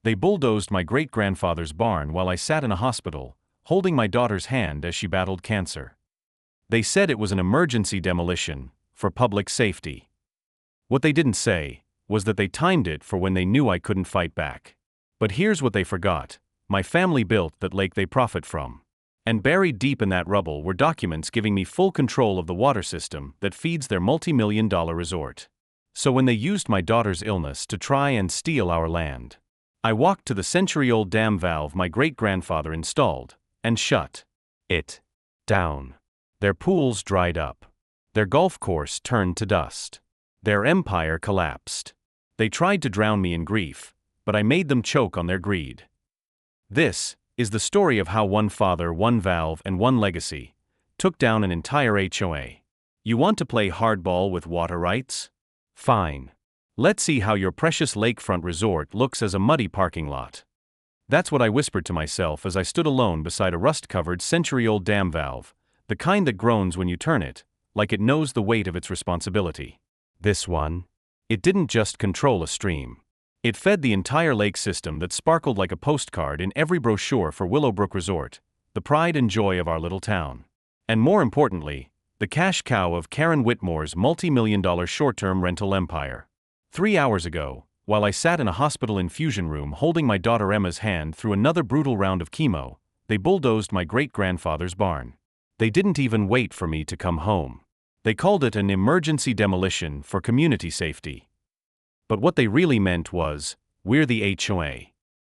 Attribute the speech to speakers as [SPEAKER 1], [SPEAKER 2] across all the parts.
[SPEAKER 1] They bulldozed my great-grandfather's barn while I sat in a hospital, holding my daughter's hand as she battled cancer. They said it was an emergency demolition, for public safety. What they didn't say was that they timed it for when they knew I couldn't fight back. But here's what they forgot: my family built that lake they profit from. And buried deep in that rubble were documents giving me full control of the water system that feeds their multi-million-dollar resort. So when they used my daughter's illness to try and steal our land, I walked to the century-old dam valve my great-grandfather installed and shut it down. Their pools dried up. Their golf course turned to dust. Their empire collapsed. They tried to drown me in grief, but I made them choke on their greed. This is the story of how one father, one valve, and one legacy took down an entire HOA. You want to play hardball with water rights? Fine. Let's see how your precious lakefront resort looks as a muddy parking lot. That's what I whispered to myself as I stood alone beside a rust-covered century-old dam valve, the kind that groans when you turn it, like it knows the weight of its responsibility. This one? It didn't just control a stream. It fed the entire lake system that sparkled like a postcard in every brochure for Willowbrook Resort, the pride and joy of our little town. And more importantly, the cash cow of Karen Whitmore's multi-million-dollar short-term rental empire. 3 hours ago, while I sat in a hospital infusion room holding my daughter Emma's hand through another brutal round of chemo, they bulldozed my great-grandfather's barn. They didn't even wait for me to come home. They called it an emergency demolition for community safety. But what they really meant was, we're the HOA.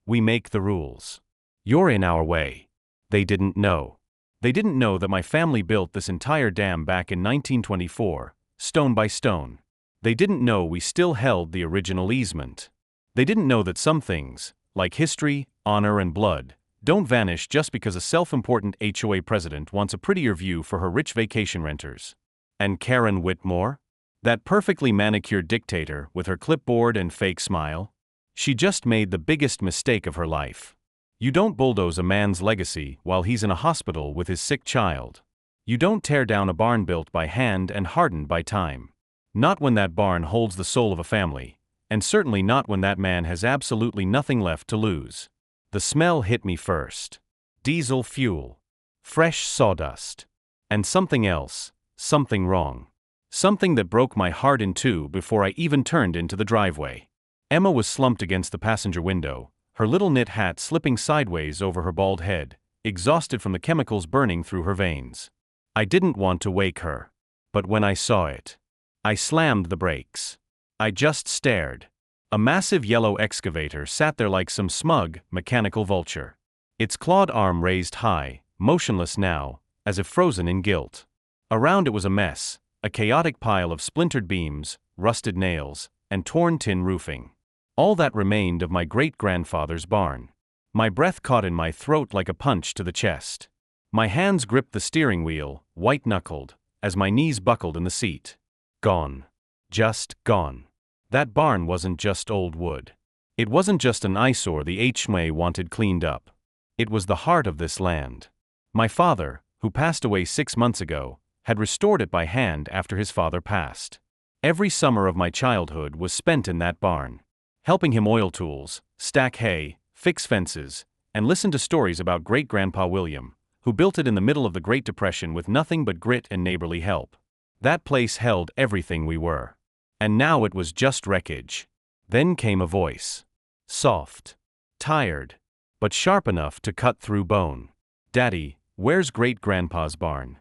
[SPEAKER 1] We make the rules. You're in our way. They didn't know. They didn't know that my family built this entire dam back in 1924, stone by stone. They didn't know we still held the original easement. They didn't know that some things, like history, honor, and blood, don't vanish just because a self-important HOA president wants a prettier view for her rich vacation renters. And Karen Whitmore? That perfectly manicured dictator with her clipboard and fake smile? She just made the biggest mistake of her life. You don't bulldoze a man's legacy while he's in a hospital with his sick child. You don't tear down a barn built by hand and hardened by time. Not when that barn holds the soul of a family, and certainly not when that man has absolutely nothing left to lose. The smell hit me first. Diesel fuel. Fresh sawdust. And something else, something wrong. Something that broke my heart in two before I even turned into the driveway. Emma was slumped against the passenger window, her little knit hat slipping sideways over her bald head, exhausted from the chemicals burning through her veins. I didn't want to wake her. But when I saw it, I slammed the brakes. I just stared. A massive yellow excavator sat there like some smug, mechanical vulture. Its clawed arm raised high, motionless now, as if frozen in guilt. Around it was a mess, a chaotic pile of splintered beams, rusted nails, and torn tin roofing. All that remained of my great-grandfather's barn. My breath caught in my throat like a punch to the chest. My hands gripped the steering wheel, white-knuckled, as my knees buckled in the seat. Gone. Just gone. That barn wasn't just old wood. It wasn't just an eyesore the HOA wanted cleaned up. It was the heart of this land. My father, who passed away 6 months ago, had restored it by hand after his father passed. Every summer of my childhood was spent in that barn, helping him oil tools, stack hay, fix fences, and listen to stories about great-grandpa William, who built it in the middle of the Great Depression with nothing but grit and neighborly help. That place held everything we were. And now it was just wreckage. Then came a voice. Soft. Tired. But sharp enough to cut through bone. Daddy, where's great-grandpa's barn?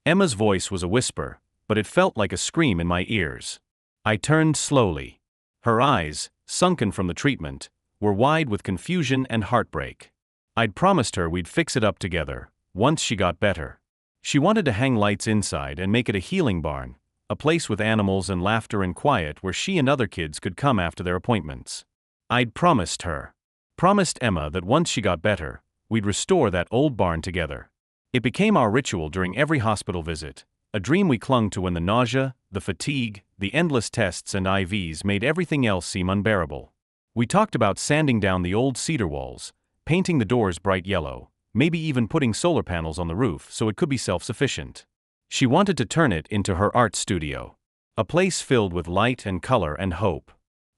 [SPEAKER 1] Emma's voice was a whisper, but it felt like a scream in my ears. I turned slowly. Her eyes, sunken from the treatment, were wide with confusion and heartbreak. I'd promised her we'd fix it up together, once she got better. She wanted to hang lights inside and make it a healing barn, a place with animals and laughter and quiet where she and other kids could come after their appointments. I'd promised her. Promised Emma that once she got better, we'd restore that old barn together. It became our ritual during every hospital visit, a dream we clung to when the nausea, the fatigue, the endless tests and IVs made everything else seem unbearable. We talked about sanding down the old cedar walls, painting the doors bright yellow, maybe even putting solar panels on the roof so it could be self-sufficient. She wanted to turn it into her art studio, a place filled with light and color and hope.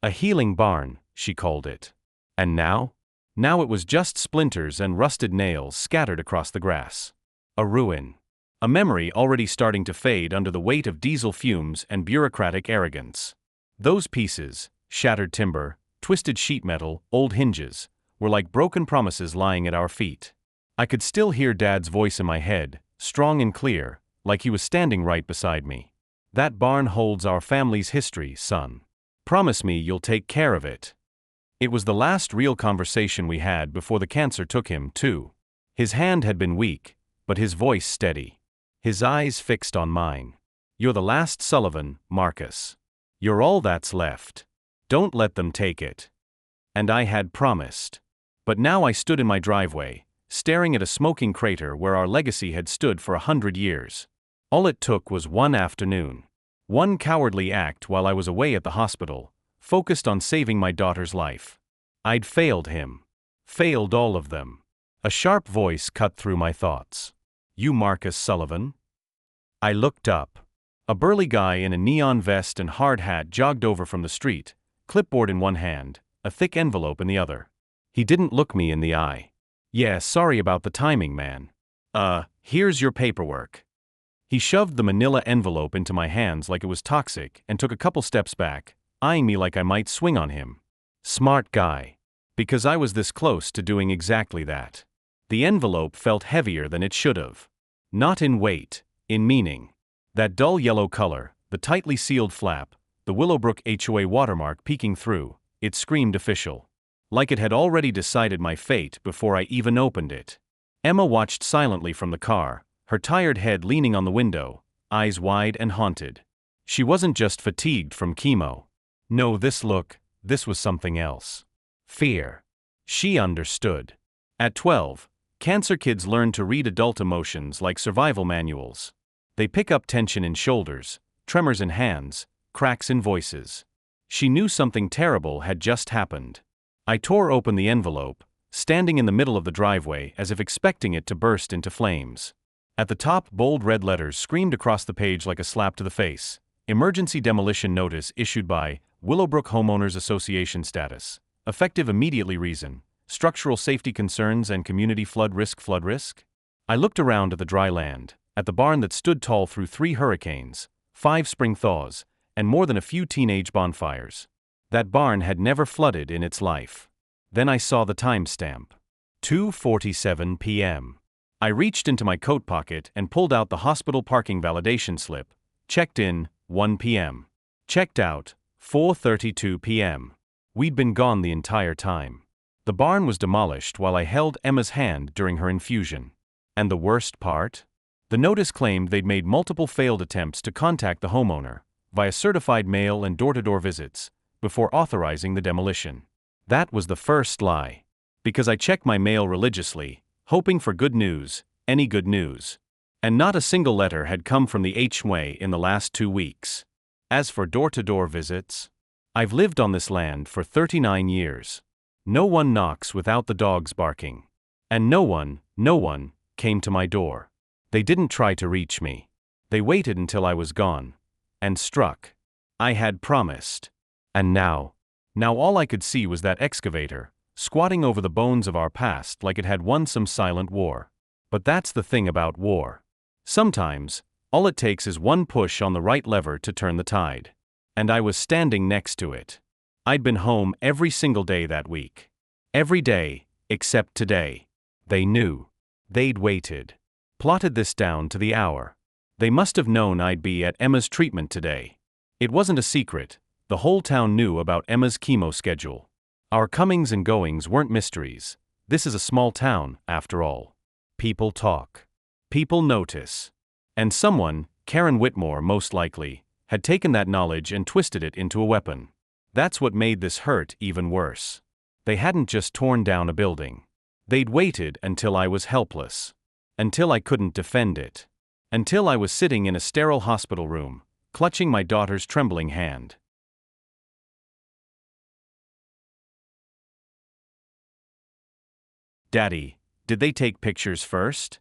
[SPEAKER 1] A healing barn, she called it. And now? Now it was just splinters and rusted nails scattered across the grass. A ruin. A memory already starting to fade under the weight of diesel fumes and bureaucratic arrogance. Those pieces, shattered timber, twisted sheet metal, old hinges, were like broken promises lying at our feet. I could still hear Dad's voice in my head, strong and clear, like he was standing right beside me. That barn holds our family's history, son. Promise me you'll take care of it. It was the last real conversation we had before the cancer took him, too. His hand had been weak, but his voice steady. His eyes fixed on mine. You're the last Sullivan, Marcus. You're all that's left. Don't let them take it. And I had promised. But now I stood in my driveway, staring at a smoking crater where our legacy had stood for 100 years. All it took was one afternoon. One cowardly act while I was away at the hospital, focused on saving my daughter's life. I'd failed him. Failed all of them. A sharp voice cut through my thoughts. You Marcus Sullivan? I looked up. A burly guy in a neon vest and hard hat jogged over from the street, clipboard in one hand, a thick envelope in the other. He didn't look me in the eye. Yeah, sorry about the timing, man. Here's your paperwork. He shoved the manila envelope into my hands like it was toxic and took a couple steps back, eyeing me like I might swing on him. Smart guy. Because I was this close to doing exactly that. The envelope felt heavier than it should have. Not in weight, in meaning. That dull yellow color, the tightly sealed flap, the Willowbrook HOA watermark peeking through, it screamed official. Like it had already decided my fate before I even opened it. Emma watched silently from the car, her tired head leaning on the window, eyes wide and haunted. She wasn't just fatigued from chemo. No, this was something else. Fear. She understood. At 12, cancer kids learn to read adult emotions like survival manuals. They pick up tension in shoulders, tremors in hands, cracks in voices. She knew something terrible had just happened. I tore open the envelope, standing in the middle of the driveway as if expecting it to burst into flames. At the top, bold red letters screamed across the page like a slap to the face. Emergency demolition notice issued by Willowbrook Homeowners Association status. Effective immediately reason. Structural safety concerns and community flood risk. I looked around at the dry land, at the barn that stood tall through 3 hurricanes, 5 spring thaws, and more than a few teenage bonfires. That barn had never flooded in its life. Then I saw the timestamp. 2:47 p.m. I reached into my coat pocket and pulled out the hospital parking validation slip. Checked in, 1 p.m. Checked out, 4:32 p.m. We'd been gone the entire time. The barn was demolished while I held Emma's hand during her infusion. And the worst part? The notice claimed they'd made multiple failed attempts to contact the homeowner, via certified mail and door-to-door visits, before authorizing the demolition. That was the first lie. Because I checked my mail religiously, hoping for good news, any good news. And not a single letter had come from the HOA in the last 2 weeks. As for door-to-door visits, I've lived on this land for 39 years. No one knocks without the dogs barking. And no one, came to my door. They didn't try to reach me. They waited until I was gone. And struck. I had promised. And now all I could see was that excavator, squatting over the bones of our past like it had won some silent war. But that's the thing about war. Sometimes, all it takes is one push on the right lever to turn the tide. And I was standing next to it. I'd been home every single day that week. Every day, except today. They knew. They'd waited. Plotted this down to the hour. They must have known I'd be at Emma's treatment today. It wasn't a secret. The whole town knew about Emma's chemo schedule. Our comings and goings weren't mysteries. This is a small town, after all. People talk. People notice. And someone, Karen Whitmore most likely, had taken that knowledge and twisted it into a weapon. That's what made this hurt even worse. They hadn't just torn down a building. They'd waited until I was helpless. Until I couldn't defend it. Until I was sitting in a sterile hospital room, clutching my daughter's trembling hand. Daddy, did they take pictures first?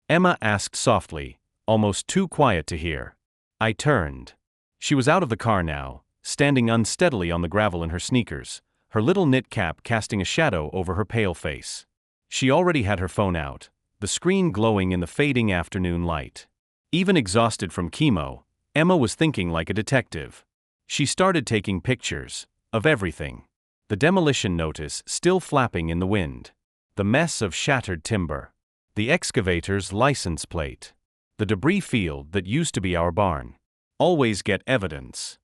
[SPEAKER 1] Emma asked softly, almost too quiet to hear. I turned. She was out of the car now, standing unsteadily on the gravel in her sneakers, her little knit cap casting a shadow over her pale face. She already had her phone out, the screen glowing in the fading afternoon light. Even exhausted from chemo, Emma was thinking like a detective. She started taking pictures of everything. The demolition notice still flapping in the wind. The mess of shattered timber. The excavator's license plate. The debris field that used to be our barn. Always get evidence.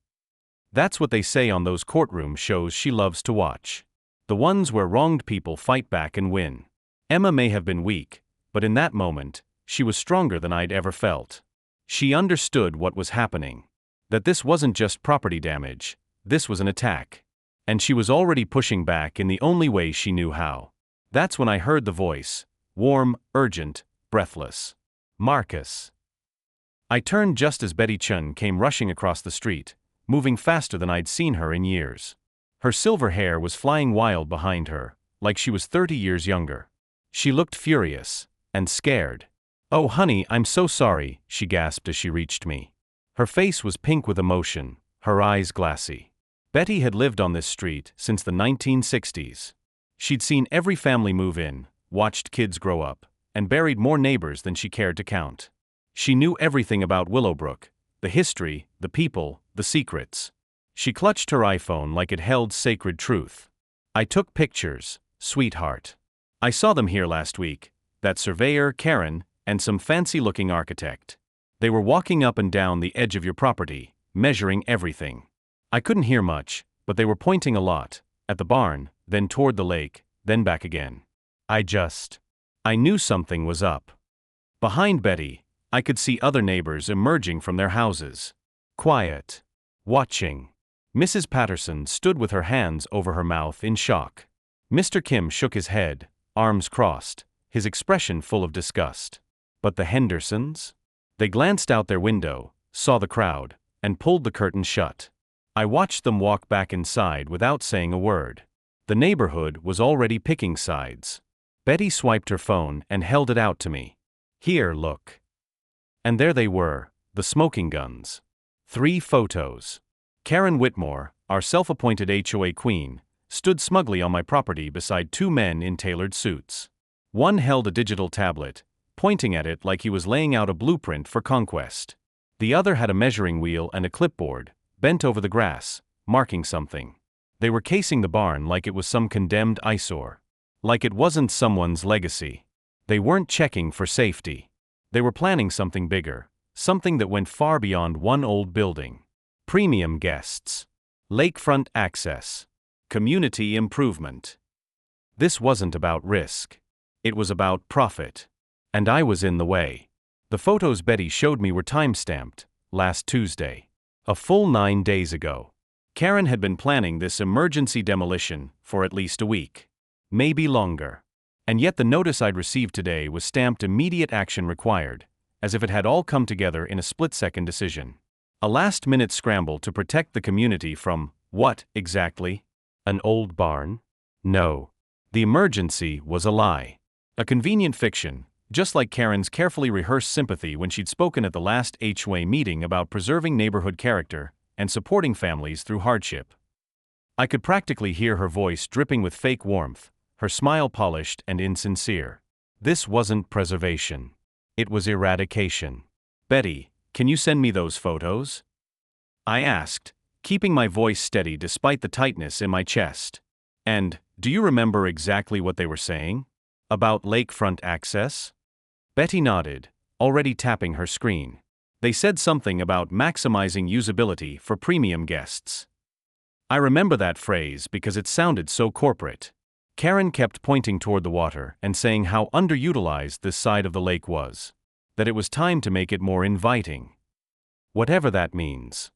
[SPEAKER 1] That's what they say on those courtroom shows she loves to watch. The ones where wronged people fight back and win. Emma may have been weak, but in that moment, she was stronger than I'd ever felt. She understood what was happening. That this wasn't just property damage, this was an attack. And she was already pushing back in the only way she knew how. That's when I heard the voice, warm, urgent, breathless. Marcus. I turned just as Betty Chun came rushing across the street, moving faster than I'd seen her in years. Her silver hair was flying wild behind her, like she was 30 years younger. She looked furious and scared. "Oh honey, I'm so sorry," she gasped as she reached me. Her face was pink with emotion, her eyes glassy. Betty had lived on this street since the 1960s. She'd seen every family move in, watched kids grow up, and buried more neighbors than she cared to count. She knew everything about Willowbrook, the history, the people, the secrets. She clutched her iPhone like it held sacred truth. "I took pictures, sweetheart. I saw them here last week, that surveyor, Karen, and some fancy-looking architect. They were walking up and down the edge of your property, measuring everything. I couldn't hear much, but they were pointing a lot, at the barn, then toward the lake, then back again. I knew something was up." Behind Betty, I could see other neighbors emerging from their houses. Quiet. Watching. Mrs. Patterson stood with her hands over her mouth in shock. Mr. Kim shook his head, arms crossed, his expression full of disgust. But the Hendersons? They glanced out their window, saw the crowd, and pulled the curtain shut. I watched them walk back inside without saying a word. The neighborhood was already picking sides. Betty swiped her phone and held it out to me. "Here, look." And there they were, the smoking guns. 3 photos. Karen Whitmore, our self-appointed HOA queen, stood smugly on my property beside 2 men in tailored suits. One held a digital tablet, pointing at it like he was laying out a blueprint for conquest. The other had a measuring wheel and a clipboard, bent over the grass, marking something. They were casing the barn like it was some condemned eyesore. Like it wasn't someone's legacy. They weren't checking for safety. They were planning something bigger, something that went far beyond one old building. Premium guests. Lakefront access. Community improvement. This wasn't about risk. It was about profit. And I was in the way. The photos Betty showed me were time-stamped, last Tuesday. A full 9 days ago. Karen had been planning this emergency demolition for at least a week. Maybe longer. And yet the notice I'd received today was stamped "immediate action required," as if it had all come together in a split-second decision. A last-minute scramble to protect the community from, what, exactly? An old barn? No. The emergency was a lie. A convenient fiction, just like Karen's carefully rehearsed sympathy when she'd spoken at the last HOA meeting about preserving neighborhood character and supporting families through hardship. I could practically hear her voice dripping with fake warmth, her smile polished and insincere. This wasn't preservation. It was eradication. "Betty, can you send me those photos?" I asked, keeping my voice steady despite the tightness in my chest. "And, do you remember exactly what they were saying? About lakefront access?" Betty nodded, already tapping her screen. "They said something about maximizing usability for premium guests." I remember that phrase because it sounded so corporate. Karen kept pointing toward the water and saying how underutilized this side of the lake was. That it was time to make it more inviting. Whatever that means.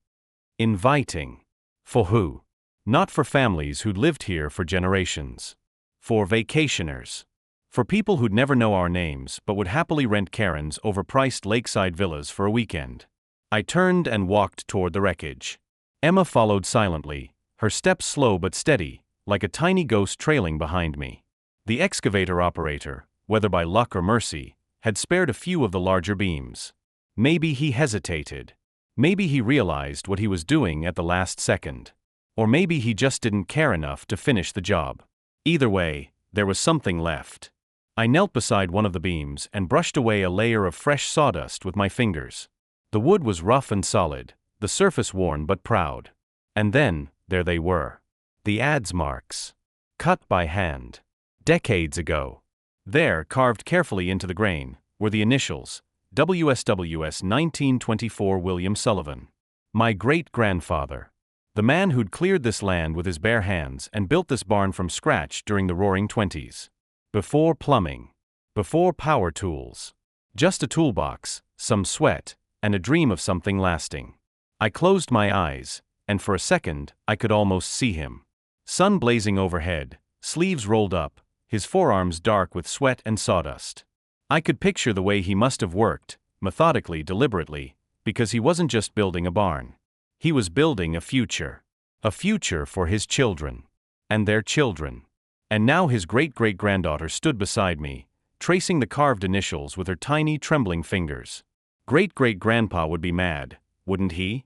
[SPEAKER 1] Inviting. For who? Not for families who'd lived here for generations. For vacationers. For people who'd never know our names but would happily rent Karen's overpriced lakeside villas for a weekend. I turned and walked toward the wreckage. Emma followed silently, her steps slow but steady, like a tiny ghost trailing behind me. The excavator operator, whether by luck or mercy, had spared a few of the larger beams. Maybe he hesitated. Maybe he realized what he was doing at the last second. Or maybe he just didn't care enough to finish the job. Either way, there was something left. I knelt beside one of the beams and brushed away a layer of fresh sawdust with my fingers. The wood was rough and solid, the surface worn but proud. And then, there they were. The adze marks. Cut by hand. Decades ago. There, carved carefully into the grain, were the initials, WSWS 1924 William Sullivan. My great-grandfather. The man who'd cleared this land with his bare hands and built this barn from scratch during the Roaring Twenties. Before plumbing. Before power tools. Just a toolbox, some sweat, and a dream of something lasting. I closed my eyes, and for a second, I could almost see him. Sun blazing overhead, sleeves rolled up, his forearms dark with sweat and sawdust. I could picture the way he must have worked, methodically, deliberately, because he wasn't just building a barn. He was building a future. A future for his children. And their children. And now his great-great-granddaughter stood beside me, tracing the carved initials with her tiny, trembling fingers. Great-great-grandpa would be mad, wouldn't he?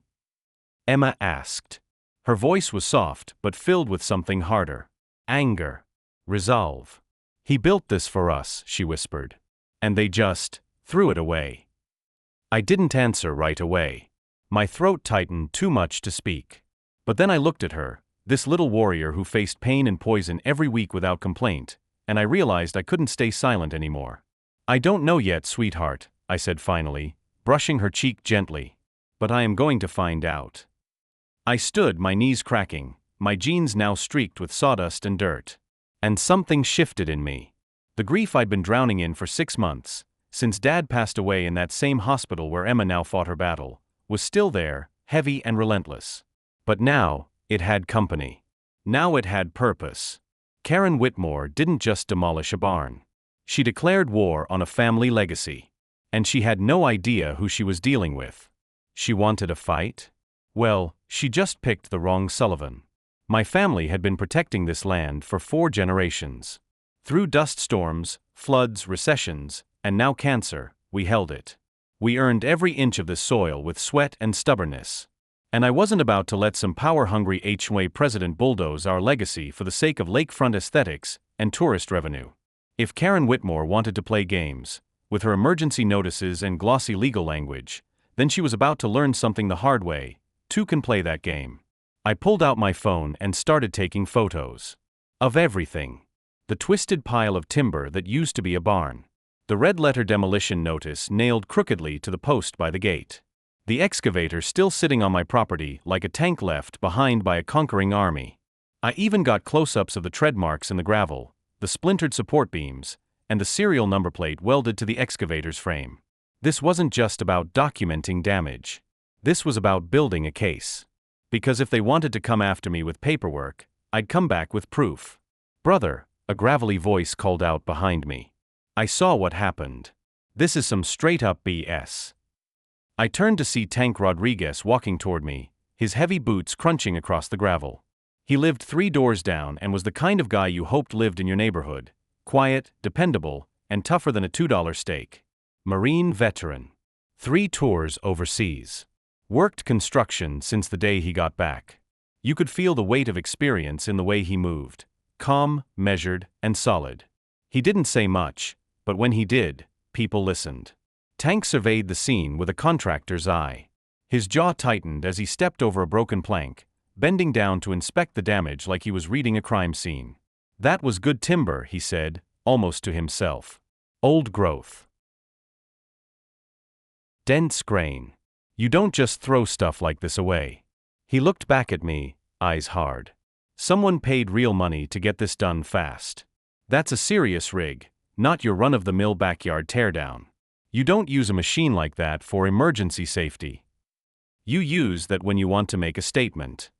[SPEAKER 1] Emma asked. Her voice was soft but filled with something harder. Anger. Resolve. He built this for us, she whispered. And they just threw it away. I didn't answer right away. My throat tightened too much to speak. But then I looked at her, this little warrior who faced pain and poison every week without complaint, and I realized I couldn't stay silent anymore. I don't know yet, sweetheart, I said finally, brushing her cheek gently. But I am going to find out. I stood, my knees cracking, my jeans now streaked with sawdust and dirt. And something shifted in me. The grief I'd been drowning in for 6 months, since Dad passed away in that same hospital where Emma now fought her battle, was still there, heavy and relentless. But now, it had company. Now it had purpose. Karen Whitmore didn't just demolish a barn. She declared war on a family legacy. And she had no idea who she was dealing with. She wanted a fight? Well, she just picked the wrong Sullivan. My family had been protecting this land for 4 generations. Through dust storms, floods, recessions, and now cancer, we held it. We earned every inch of this soil with sweat and stubbornness. And I wasn't about to let some power-hungry HOA president bulldoze our legacy for the sake of lakefront aesthetics and tourist revenue. If Karen Whitmore wanted to play games, with her emergency notices and glossy legal language, then she was about to learn something the hard way. 2 can play that game. I pulled out my phone and started taking photos. Of everything. The twisted pile of timber that used to be a barn. The red-letter demolition notice nailed crookedly to the post by the gate. The excavator still sitting on my property like a tank left behind by a conquering army. I even got close-ups of the tread marks in the gravel, the splintered support beams, and the serial number plate welded to the excavator's frame. This wasn't just about documenting damage. This was about building a case. Because if they wanted to come after me with paperwork, I'd come back with proof. Brother, a gravelly voice called out behind me. I saw what happened. This is some straight-up BS. I turned to see Tank Rodriguez walking toward me, his heavy boots crunching across the gravel. He lived 3 doors down and was the kind of guy you hoped lived in your neighborhood. Quiet, dependable, and tougher than a $2 steak. Marine veteran. 3 tours overseas. Worked construction since the day he got back. You could feel the weight of experience in the way he moved. Calm, measured, and solid. He didn't say much, but when he did, people listened. Tank surveyed the scene with a contractor's eye. His jaw tightened as he stepped over a broken plank, bending down to inspect the damage like he was reading a crime scene. That was good timber, he said, almost to himself. Old growth. Dense grain. You don't just throw stuff like this away. He looked back at me, eyes hard. Someone paid real money to get this done fast. That's a serious rig, not your run-of-the-mill backyard teardown. You don't use a machine like that for emergency safety. You use that when you want to make a statement.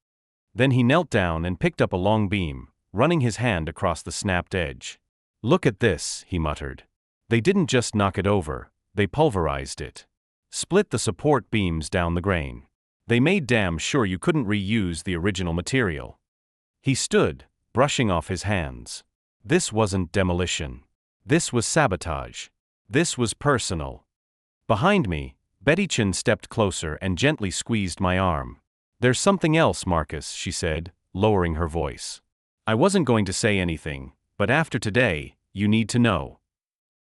[SPEAKER 1] Then he knelt down and picked up a long beam, running his hand across the snapped edge. Look at this, he muttered. They didn't just knock it over, they pulverized it. Split the support beams down the grain. They made damn sure you couldn't reuse the original material. He stood, brushing off his hands. This wasn't demolition. This was sabotage. This was personal. Behind me, Betty Chin stepped closer and gently squeezed my arm. There's something else, Marcus, she said, lowering her voice. I wasn't going to say anything, but after today, you need to know.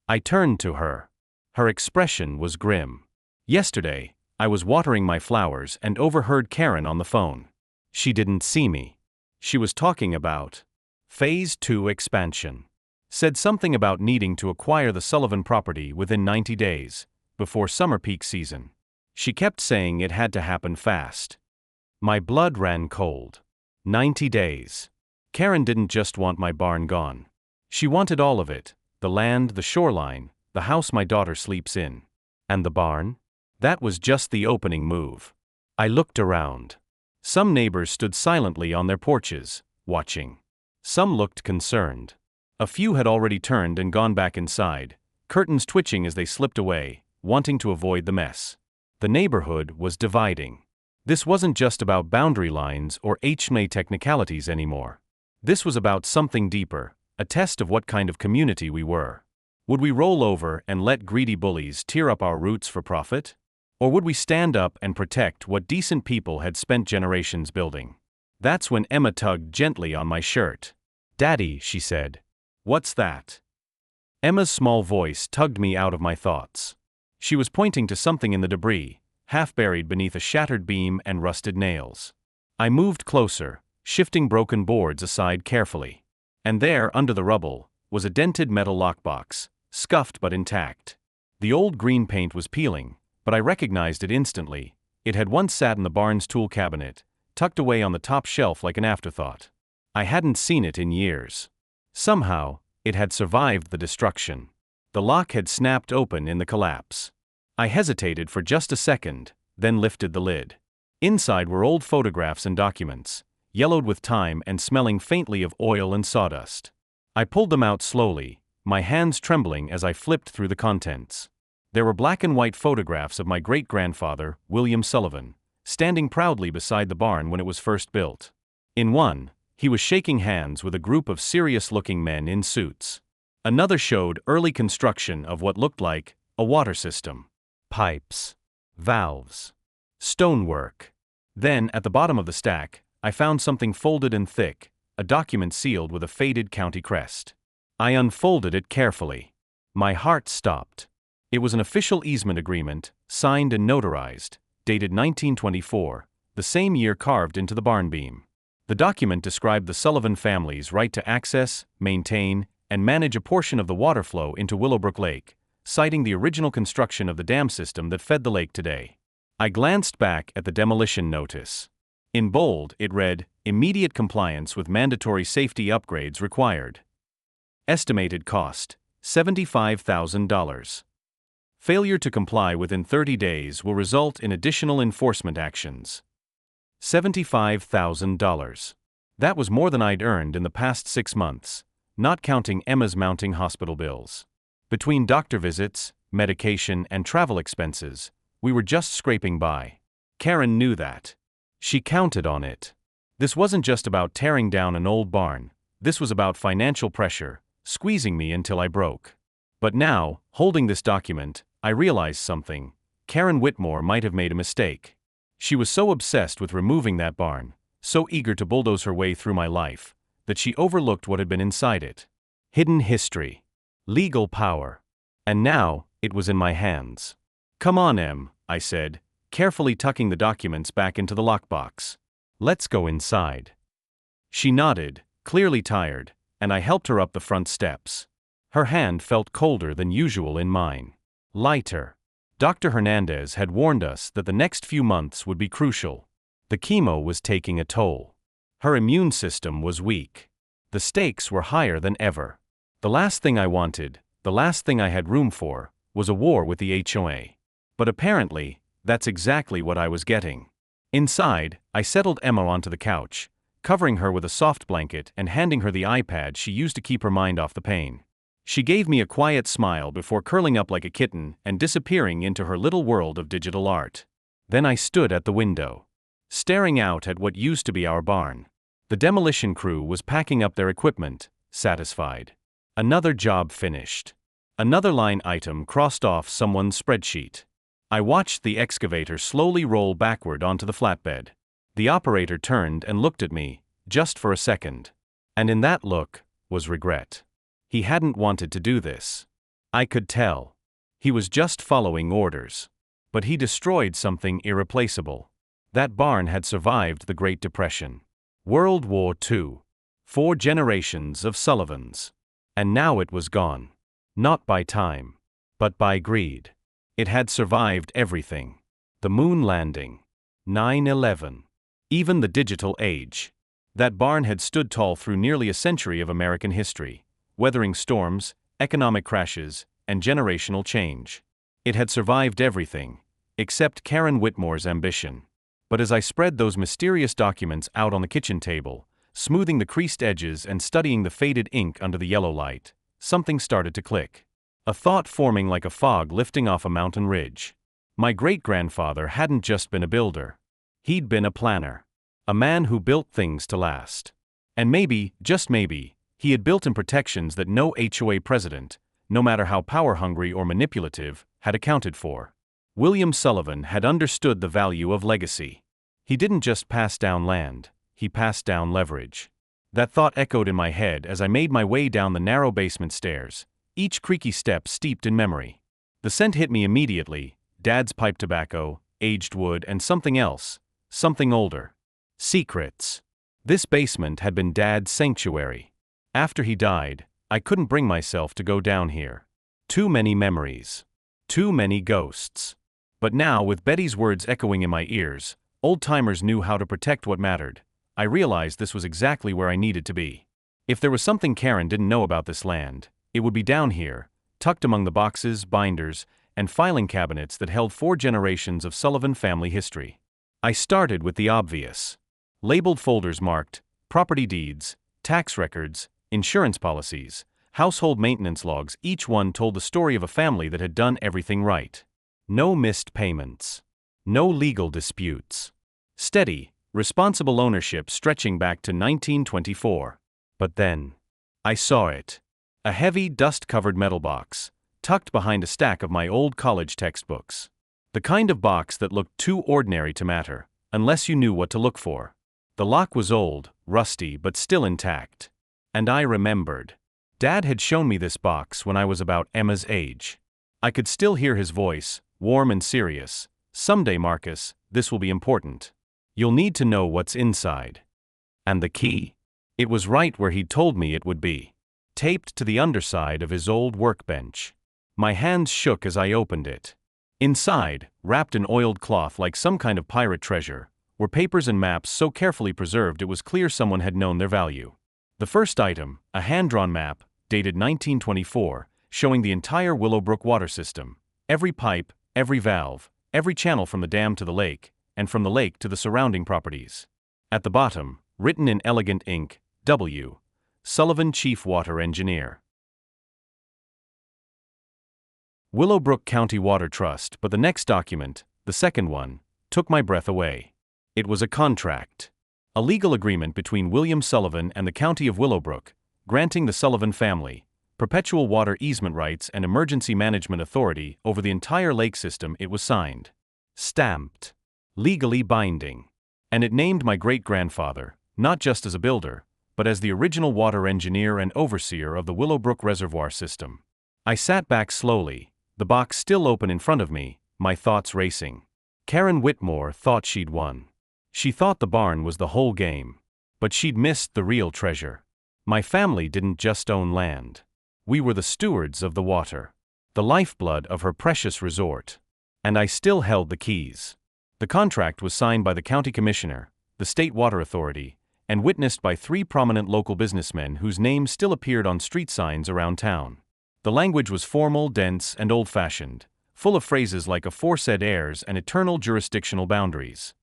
[SPEAKER 1] I turned to her. Her expression was grim. Yesterday, I was watering my flowers and overheard Karen on the phone. She didn't see me. She was talking about Phase 2 expansion. Said something about needing to acquire the Sullivan property within 90 days, before summer peak season. She kept saying it had to happen fast. My blood ran cold. 90 days. Karen didn't just want my barn gone. She wanted all of it, the land, the shoreline, the house my daughter sleeps in. And the barn? That was just the opening move. I looked around. Some neighbors stood silently on their porches, watching. Some looked concerned. A few had already turned and gone back inside, curtains twitching as they slipped away, wanting to avoid the mess. The neighborhood was dividing. This wasn't just about boundary lines or HOA technicalities anymore. This was about something deeper, a test of what kind of community we were. Would we roll over and let greedy bullies tear up our roots for profit? Or would we stand up and protect what decent people had spent generations building? That's when Emma tugged gently on my shirt. "Daddy," she said. "What's that?" Emma's small voice tugged me out of my thoughts. She was pointing to something in the debris, half buried beneath a shattered beam and rusted nails. I moved closer, shifting broken boards aside carefully. And there, under the rubble, was a dented metal lockbox, scuffed but intact. The old green paint was peeling, but I recognized it instantly. It had once sat in the barn's tool cabinet, tucked away on the top shelf like an afterthought. I hadn't seen it in years. Somehow, it had survived the destruction. The lock had snapped open in the collapse. I hesitated for just a second, then lifted the lid. Inside were old photographs and documents, yellowed with time and smelling faintly of oil and sawdust. I pulled them out slowly, my hands trembling as I flipped through the contents. There were black and white photographs of my great-grandfather, William Sullivan, standing proudly beside the barn when it was first built. In one, he was shaking hands with a group of serious-looking men in suits. Another showed early construction of what looked like a water system. Pipes, valves, stonework. Then, at the bottom of the stack, I found something folded and thick, a document sealed with a faded county crest. I unfolded it carefully. My heart stopped. It was an official easement agreement, signed and notarized, dated 1924, the same year carved into the barn beam. The document described the Sullivan family's right to access, maintain, and manage a portion of the water flow into Willowbrook Lake, citing the original construction of the dam system that fed the lake today. I glanced back at the demolition notice. In bold, it read, "Immediate compliance with mandatory safety upgrades required. Estimated cost, $75,000. Failure to comply within 30 days will result in additional enforcement actions." $75,000. That was more than I'd earned in the past 6 months, not counting Emma's mounting hospital bills. Between doctor visits, medication, and travel expenses, we were just scraping by. Karen knew that. She counted on it. This wasn't just about tearing down an old barn, this was about financial pressure, squeezing me until I broke. But now, holding this document, I realized something. Karen Whitmore might have made a mistake. She was so obsessed with removing that barn, so eager to bulldoze her way through my life, that she overlooked what had been inside it. Hidden history. Legal power. And now, it was in my hands. "Come on, Em," I said, carefully tucking the documents back into the lockbox. "Let's go inside." She nodded, clearly tired, and I helped her up the front steps. Her hand felt colder than usual in mine. Lighter. Dr. Hernandez had warned us that the next few months would be crucial. The chemo was taking a toll. Her immune system was weak. The stakes were higher than ever. The last thing I wanted, the last thing I had room for, was a war with the HOA. But apparently, that's exactly what I was getting. Inside, I settled Emma onto the couch, covering her with a soft blanket and handing her the iPad she used to keep her mind off the pain. She gave me a quiet smile before curling up like a kitten and disappearing into her little world of digital art. Then I stood at the window, staring out at what used to be our barn. The demolition crew was packing up their equipment, satisfied. Another job finished. Another line item crossed off someone's spreadsheet. I watched the excavator slowly roll backward onto the flatbed. The operator turned and looked at me, just for a second. And in that look was regret. He hadn't wanted to do this. I could tell. He was just following orders. But he destroyed something irreplaceable. That barn had survived the Great Depression, World War II, 4 generations of Sullivans. And now it was gone. Not by time, but by greed. It had survived everything. The moon landing, 9/11, even the digital age. That barn had stood tall through nearly a century of American history, weathering storms, economic crashes, and generational change. It had survived everything, except Karen Whitmore's ambition. But as I spread those mysterious documents out on the kitchen table, smoothing the creased edges and studying the faded ink under the yellow light, something started to click. A thought forming like a fog lifting off a mountain ridge. My great-grandfather hadn't just been a builder. He'd been a planner. A man who built things to last. And maybe, just maybe, he had built in protections that no HOA president, no matter how power-hungry or manipulative, had accounted for. William Sullivan had understood the value of legacy. He didn't just pass down land, he passed down leverage. That thought echoed in my head as I made my way down the narrow basement stairs, each creaky step steeped in memory. The scent hit me immediately, Dad's pipe tobacco, aged wood, and something else, something older. Secrets. This basement had been Dad's sanctuary. After he died, I couldn't bring myself to go down here. Too many memories. Too many ghosts. But now, with Betty's words echoing in my ears, old-timers knew how to protect what mattered. I realized this was exactly where I needed to be. If there was something Karen didn't know about this land, it would be down here, tucked among the boxes, binders, and filing cabinets that held 4 generations of Sullivan family history. I started with the obvious. Labeled folders marked property deeds, tax records, insurance policies, household maintenance logs. Each one told the story of a family that had done everything right. No missed payments. No legal disputes. Steady, responsible ownership stretching back to 1924. But then, I saw it. A heavy, dust-covered metal box, tucked behind a stack of my old college textbooks. The kind of box that looked too ordinary to matter, unless you knew what to look for. The lock was old, rusty, but still intact. And I remembered. Dad had shown me this box when I was about Emma's age. I could still hear his voice, warm and serious. "Someday, Marcus, this will be important. You'll need to know what's inside." And the key. It was right where he'd told me it would be. Taped to the underside of his old workbench. My hands shook as I opened it. Inside, wrapped in oiled cloth like some kind of pirate treasure, were papers and maps so carefully preserved it was clear someone had known their value. The first item, a hand-drawn map, dated 1924, showing the entire Willowbrook water system. Every pipe, every valve, every channel from the dam to the lake, and from the lake to the surrounding properties. At the bottom, written in elegant ink, W. Sullivan, Chief Water Engineer. Willowbrook County Water Trust. But the next document, the second one, took my breath away. It was a contract. A legal agreement between William Sullivan and the County of Willowbrook, granting the Sullivan family perpetual water easement rights and emergency management authority over the entire lake system. It was signed. Stamped. Legally binding. And it named my great-grandfather, not just as a builder, but as the original water engineer and overseer of the Willowbrook Reservoir system. I sat back slowly, the box still open in front of me, my thoughts racing. Karen Whitmore thought she'd won. She thought the barn was the whole game. But she'd missed the real treasure. My family didn't just own land. We were the stewards of the water. The lifeblood of her precious resort. And I still held the keys. The contract was signed by the county commissioner, the state water authority, and witnessed by 3 prominent local businessmen whose names still appeared on street signs around town. The language was formal, dense, and old-fashioned, full of phrases like aforesaid heirs and eternal jurisdictional boundaries.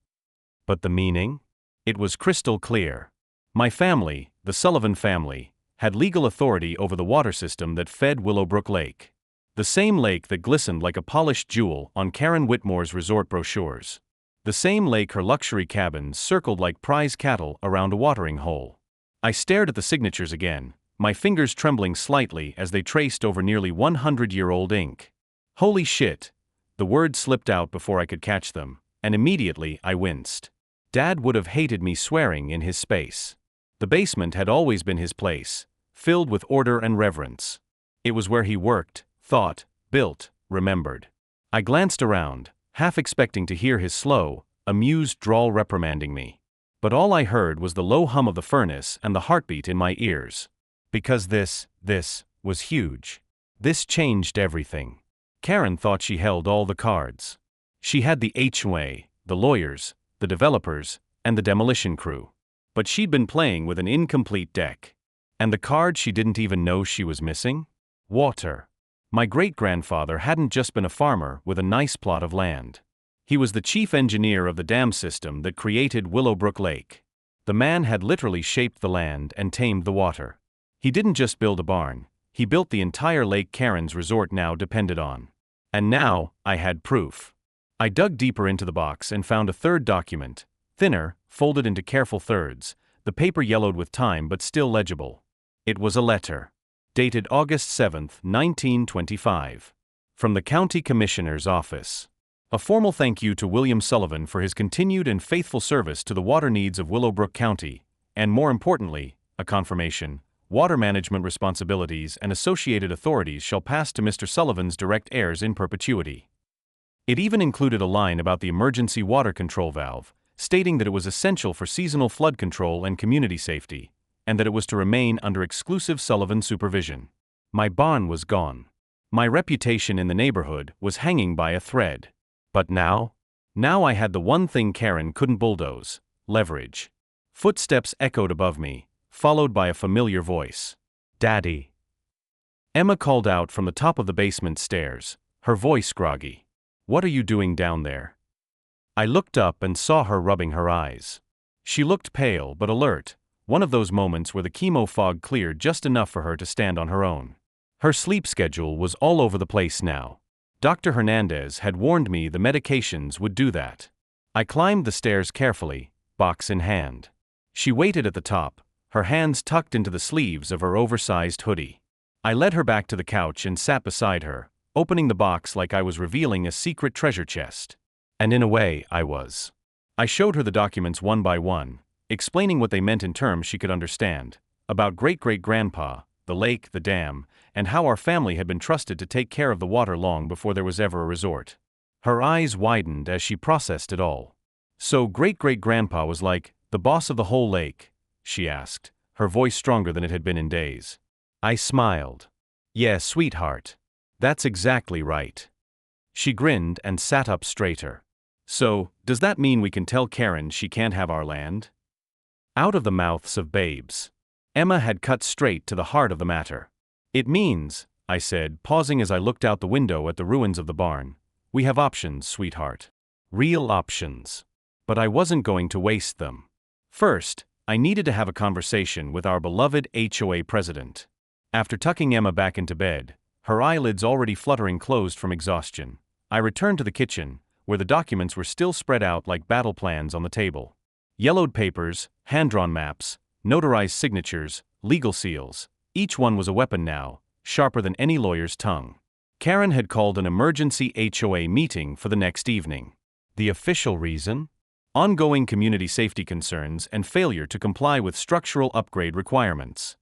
[SPEAKER 1] But the meaning? It was crystal clear. My family, the Sullivan family, had legal authority over the water system that fed Willowbrook Lake. The same lake that glistened like a polished jewel on Karen Whitmore's resort brochures. The same lake her luxury cabins circled like prize cattle around a watering hole. I stared at the signatures again, my fingers trembling slightly as they traced over nearly 100-year-old ink. Holy shit! The words slipped out before I could catch them, and immediately I winced. Dad would have hated me swearing in his space. The basement had always been his place, filled with order and reverence. It was where he worked, thought, built, remembered. I glanced around, half expecting to hear his slow, amused drawl reprimanding me. But all I heard was the low hum of the furnace and the heartbeat in my ears. Because this was huge. This changed everything. Karen thought she held all the cards. She had the HOA, the lawyers, the developers, and the demolition crew. But she'd been playing with an incomplete deck. And the card she didn't even know she was missing? Water. My great-grandfather hadn't just been a farmer with a nice plot of land. He was the chief engineer of the dam system that created Willowbrook Lake. The man had literally shaped the land and tamed the water. He didn't just build a barn, he built the entire Lake Karen's resort now depended on. And now, I had proof. I dug deeper into the box and found a third document, thinner, folded into careful thirds, the paper yellowed with time but still legible. It was a letter. Dated August 7, 1925. From the County Commissioner's Office. A formal thank you to William Sullivan for his continued and faithful service to the water needs of Willowbrook County, and more importantly, a confirmation, water management responsibilities and associated authorities shall pass to Mr. Sullivan's direct heirs in perpetuity. It even included a line about the emergency water control valve, stating that it was essential for seasonal flood control and community safety, and that it was to remain under exclusive Sullivan supervision. My barn was gone. My reputation in the neighborhood was hanging by a thread. But now I had the one thing Karen couldn't bulldoze: leverage. Footsteps echoed above me, followed by a familiar voice. "Daddy." Emma called out from the top of the basement stairs, her voice groggy. "What are you doing down there?" I looked up and saw her rubbing her eyes. She looked pale but alert, one of those moments where the chemo fog cleared just enough for her to stand on her own. Her sleep schedule was all over the place now. Dr. Hernandez had warned me the medications would do that. I climbed the stairs carefully, box in hand. She waited at the top, her hands tucked into the sleeves of her oversized hoodie. I led her back to the couch and sat beside her, opening the box like I was revealing a secret treasure chest. And in a way, I was. I showed her the documents one by one, explaining what they meant in terms she could understand, about great-great-grandpa, the lake, the dam, and how our family had been trusted to take care of the water long before there was ever a resort. Her eyes widened as she processed it all. "So great-great-grandpa was like, the boss of the whole lake?" she asked, her voice stronger than it had been in days. I smiled. "Yeah, sweetheart. That's exactly right." She grinned and sat up straighter. "So, does that mean we can tell Karen she can't have our land?" Out of the mouths of babes. Emma had cut straight to the heart of the matter. "It means," I said, pausing as I looked out the window at the ruins of the barn, "we have options, sweetheart. Real options. But I wasn't going to waste them. First, I needed to have a conversation with our beloved HOA president." After tucking Emma back into bed, her eyelids already fluttering closed from exhaustion, I returned to the kitchen, where the documents were still spread out like battle plans on the table. Yellowed papers, hand-drawn maps, notarized signatures, legal seals. Each one was a weapon now, sharper than any lawyer's tongue. Karen had called an emergency HOA meeting for the next evening. The official reason? Ongoing community safety concerns and failure to comply with structural upgrade requirements.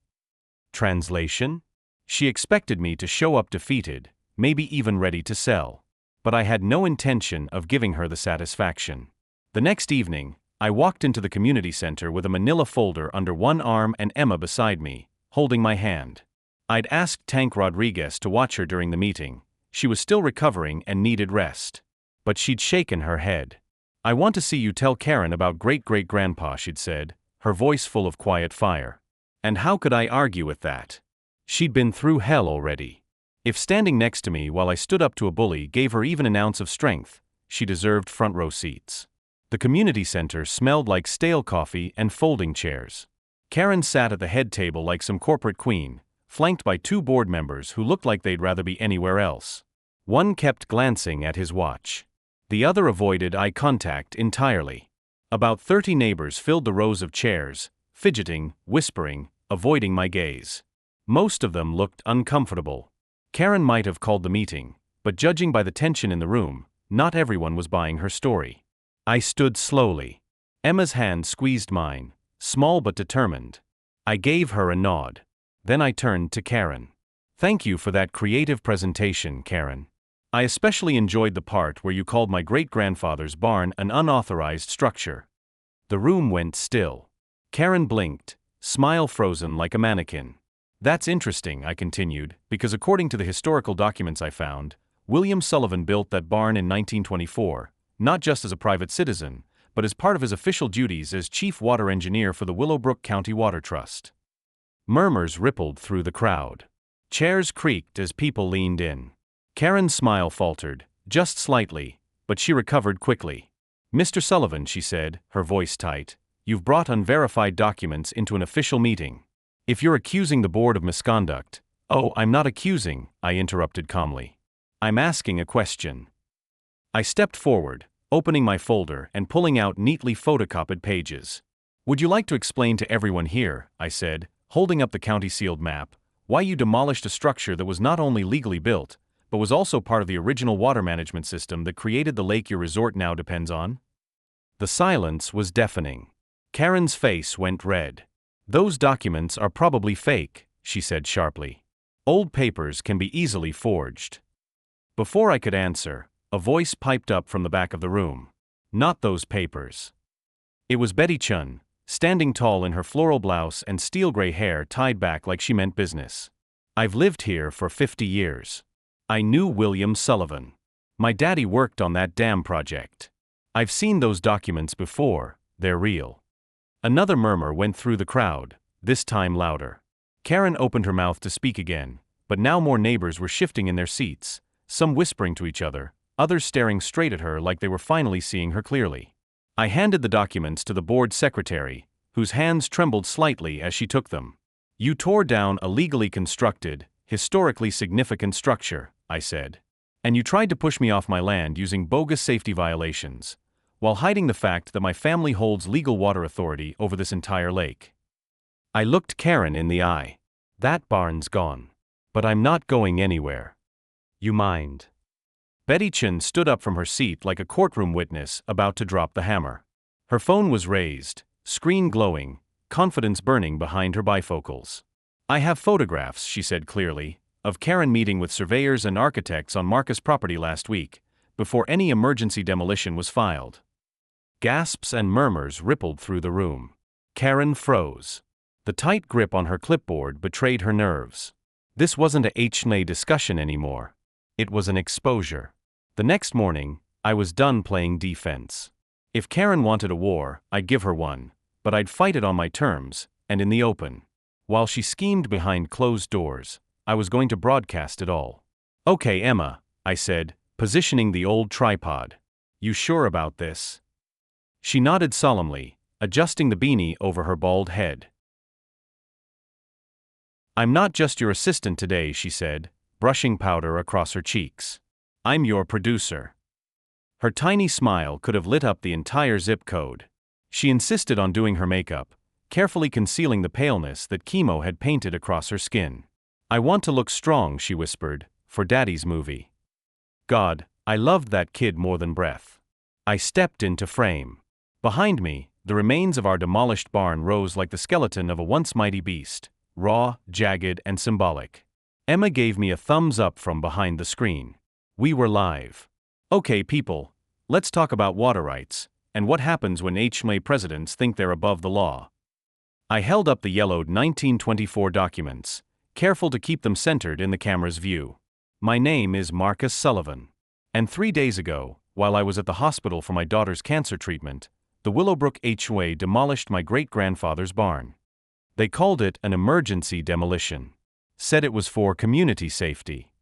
[SPEAKER 1] Translation? She expected me to show up defeated, maybe even ready to sell. But I had no intention of giving her the satisfaction. The next evening, I walked into the community center with a manila folder under one arm and Emma beside me, holding my hand. I'd asked Tank Rodriguez to watch her during the meeting. She was still recovering and needed rest. But she'd shaken her head. "I want to see you tell Karen about great-great-grandpa," she'd said, her voice full of quiet fire. And how could I argue with that? She'd been through hell already. If standing next to me while I stood up to a bully gave her even an ounce of strength, she deserved front row seats. The community center smelled like stale coffee and folding chairs. Karen sat at the head table like some corporate queen, flanked by two board members who looked like they'd rather be anywhere else. One kept glancing at his watch. The other avoided eye contact entirely. About 30 neighbors filled the rows of chairs, fidgeting, whispering, avoiding my gaze. Most of them looked uncomfortable. Karen might have called the meeting, but judging by the tension in the room, not everyone was buying her story. I stood slowly. Emma's hand squeezed mine, small but determined, I gave her a nod. Then I turned to Karen. Thank you for that creative presentation, Karen. I especially enjoyed the part where you called my great-grandfather's barn an unauthorized structure. The room went still. Karen blinked, smile frozen like a mannequin. That's interesting, I continued, because according to the historical documents I found, William Sullivan built that barn in 1924, not just as a private citizen, but as part of his official duties as chief water engineer for the Willowbrook County Water Trust. Murmurs rippled through the crowd. Chairs creaked as people leaned in. Karen's smile faltered, just slightly, but she recovered quickly. Mr. Sullivan, she said, her voice tight, you've brought unverified documents into an official meeting. If you're accusing the board of misconduct— Oh, I'm not accusing, I interrupted calmly. I'm asking a question. I stepped forward, opening my folder and pulling out neatly photocopied pages. Would you like to explain to everyone here, I said, holding up the county-sealed map, why you demolished a structure that was not only legally built, but was also part of the original water management system that created the lake your resort now depends on? The silence was deafening. Karen's face went red. Those documents are probably fake, she said sharply. Old papers can be easily forged. Before I could answer, a voice piped up from the back of the room. Not those papers. It was Betty Chun, standing tall in her floral blouse and steel-gray hair tied back like she meant business. I've lived here for 50 years. I knew William Sullivan. My daddy worked on that dam project. I've seen those documents before, they're real. Another murmur went through the crowd, this time louder. Karen opened her mouth to speak again, but now more neighbors were shifting in their seats, some whispering to each other, others staring straight at her like they were finally seeing her clearly. I handed the documents to the board secretary, whose hands trembled slightly as she took them. You tore down a legally constructed, historically significant structure, I said. And you tried to push me off my land using bogus safety violations, while hiding the fact that my family holds legal water authority over this entire lake. I looked Karen in the eye. That barn's gone. But I'm not going anywhere. You mind? Betty Chin stood up from her seat like a courtroom witness about to drop the hammer. Her phone was raised, screen glowing, confidence burning behind her bifocals. I have photographs, she said clearly, of Karen meeting with surveyors and architects on Marcus property last week, before any emergency demolition was filed. Gasps and murmurs rippled through the room. Karen froze. The tight grip on her clipboard betrayed her nerves. This wasn't a HOA discussion anymore. It was an exposure. The next morning, I was done playing defense. If Karen wanted a war, I'd give her one, but I'd fight it on my terms, and in the open. While she schemed behind closed doors, I was going to broadcast it all. Okay, Emma, I said, positioning the old tripod. You sure about this? She nodded solemnly, adjusting the beanie over her bald head. I'm not just your assistant today, she said, brushing powder across her cheeks. I'm your producer. Her tiny smile could have lit up the entire zip code. She insisted on doing her makeup, carefully concealing the paleness that Chemo had painted across her skin. I want to look strong, she whispered, for Daddy's movie. God, I loved that kid more than breath. I stepped into frame. Behind me, the remains of our demolished barn rose like the skeleton of a once mighty beast, raw, jagged, and symbolic. Emma gave me a thumbs up from behind the screen. We were live. Okay, people, let's talk about water rights, and what happens when HOA presidents think they're above the law. I held up the yellowed 1924 documents, careful to keep them centered in the camera's view. My name is Marcus Sullivan. And 3 days ago, while I was at the hospital for my daughter's cancer treatment, the Willowbrook HOA demolished my great-grandfather's barn. They called it an emergency demolition. Said it was for community safety.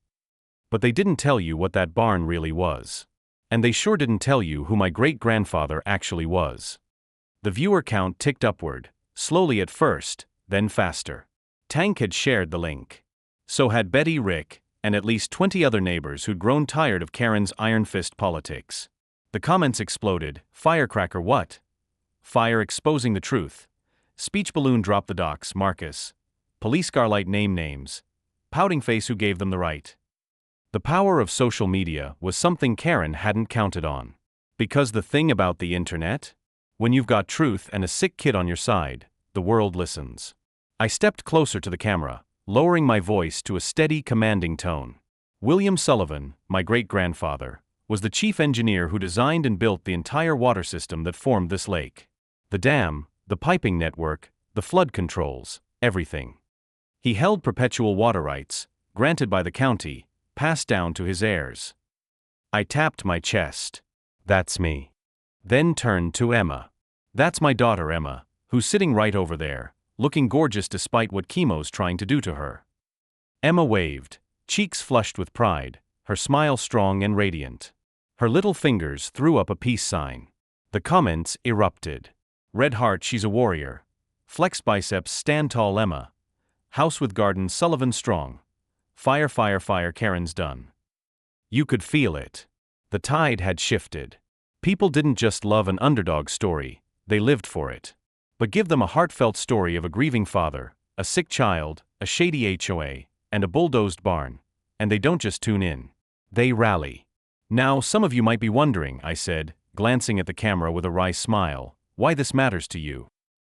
[SPEAKER 1] But they didn't tell you what that barn really was. And they sure didn't tell you who my great-grandfather actually was. The viewer count ticked upward, slowly at first, then faster. Tank had shared the link. So had Betty, Rick, and at least 20 other neighbors who'd grown tired of Karen's iron fist politics. The comments exploded. Firecracker what? Fire exposing the truth. Speech balloon drop the docs, Marcus. Police Garlight name names. Pouting face who gave them the right. The power of social media was something Karen hadn't counted on. Because the thing about the internet? When you've got truth and a sick kid on your side, the world listens. I stepped closer to the camera, lowering my voice to a steady, commanding tone. William Sullivan, my great-grandfather, was the chief engineer who designed and built the entire water system that formed this lake. The dam, the piping network, the flood controls, everything. He held perpetual water rights, granted by the county, passed down to his heirs. I tapped my chest. That's me. Then turned to Emma. That's my daughter Emma, who's sitting right over there, looking gorgeous despite what Chemo's trying to do to her. Emma waved, cheeks flushed with pride, her smile strong and radiant. Her little fingers threw up a peace sign. The comments erupted. Red heart, she's a warrior. Flex biceps, stand tall Emma. House with garden, Sullivan strong. Fire, fire, fire, Karen's done. You could feel it. The tide had shifted. People didn't just love an underdog story, they lived for it. But give them a heartfelt story of a grieving father, a sick child, a shady HOA, and a bulldozed barn, and they don't just tune in. They rally. Now, some of you might be wondering, I said, glancing at the camera with a wry smile, why this matters to you.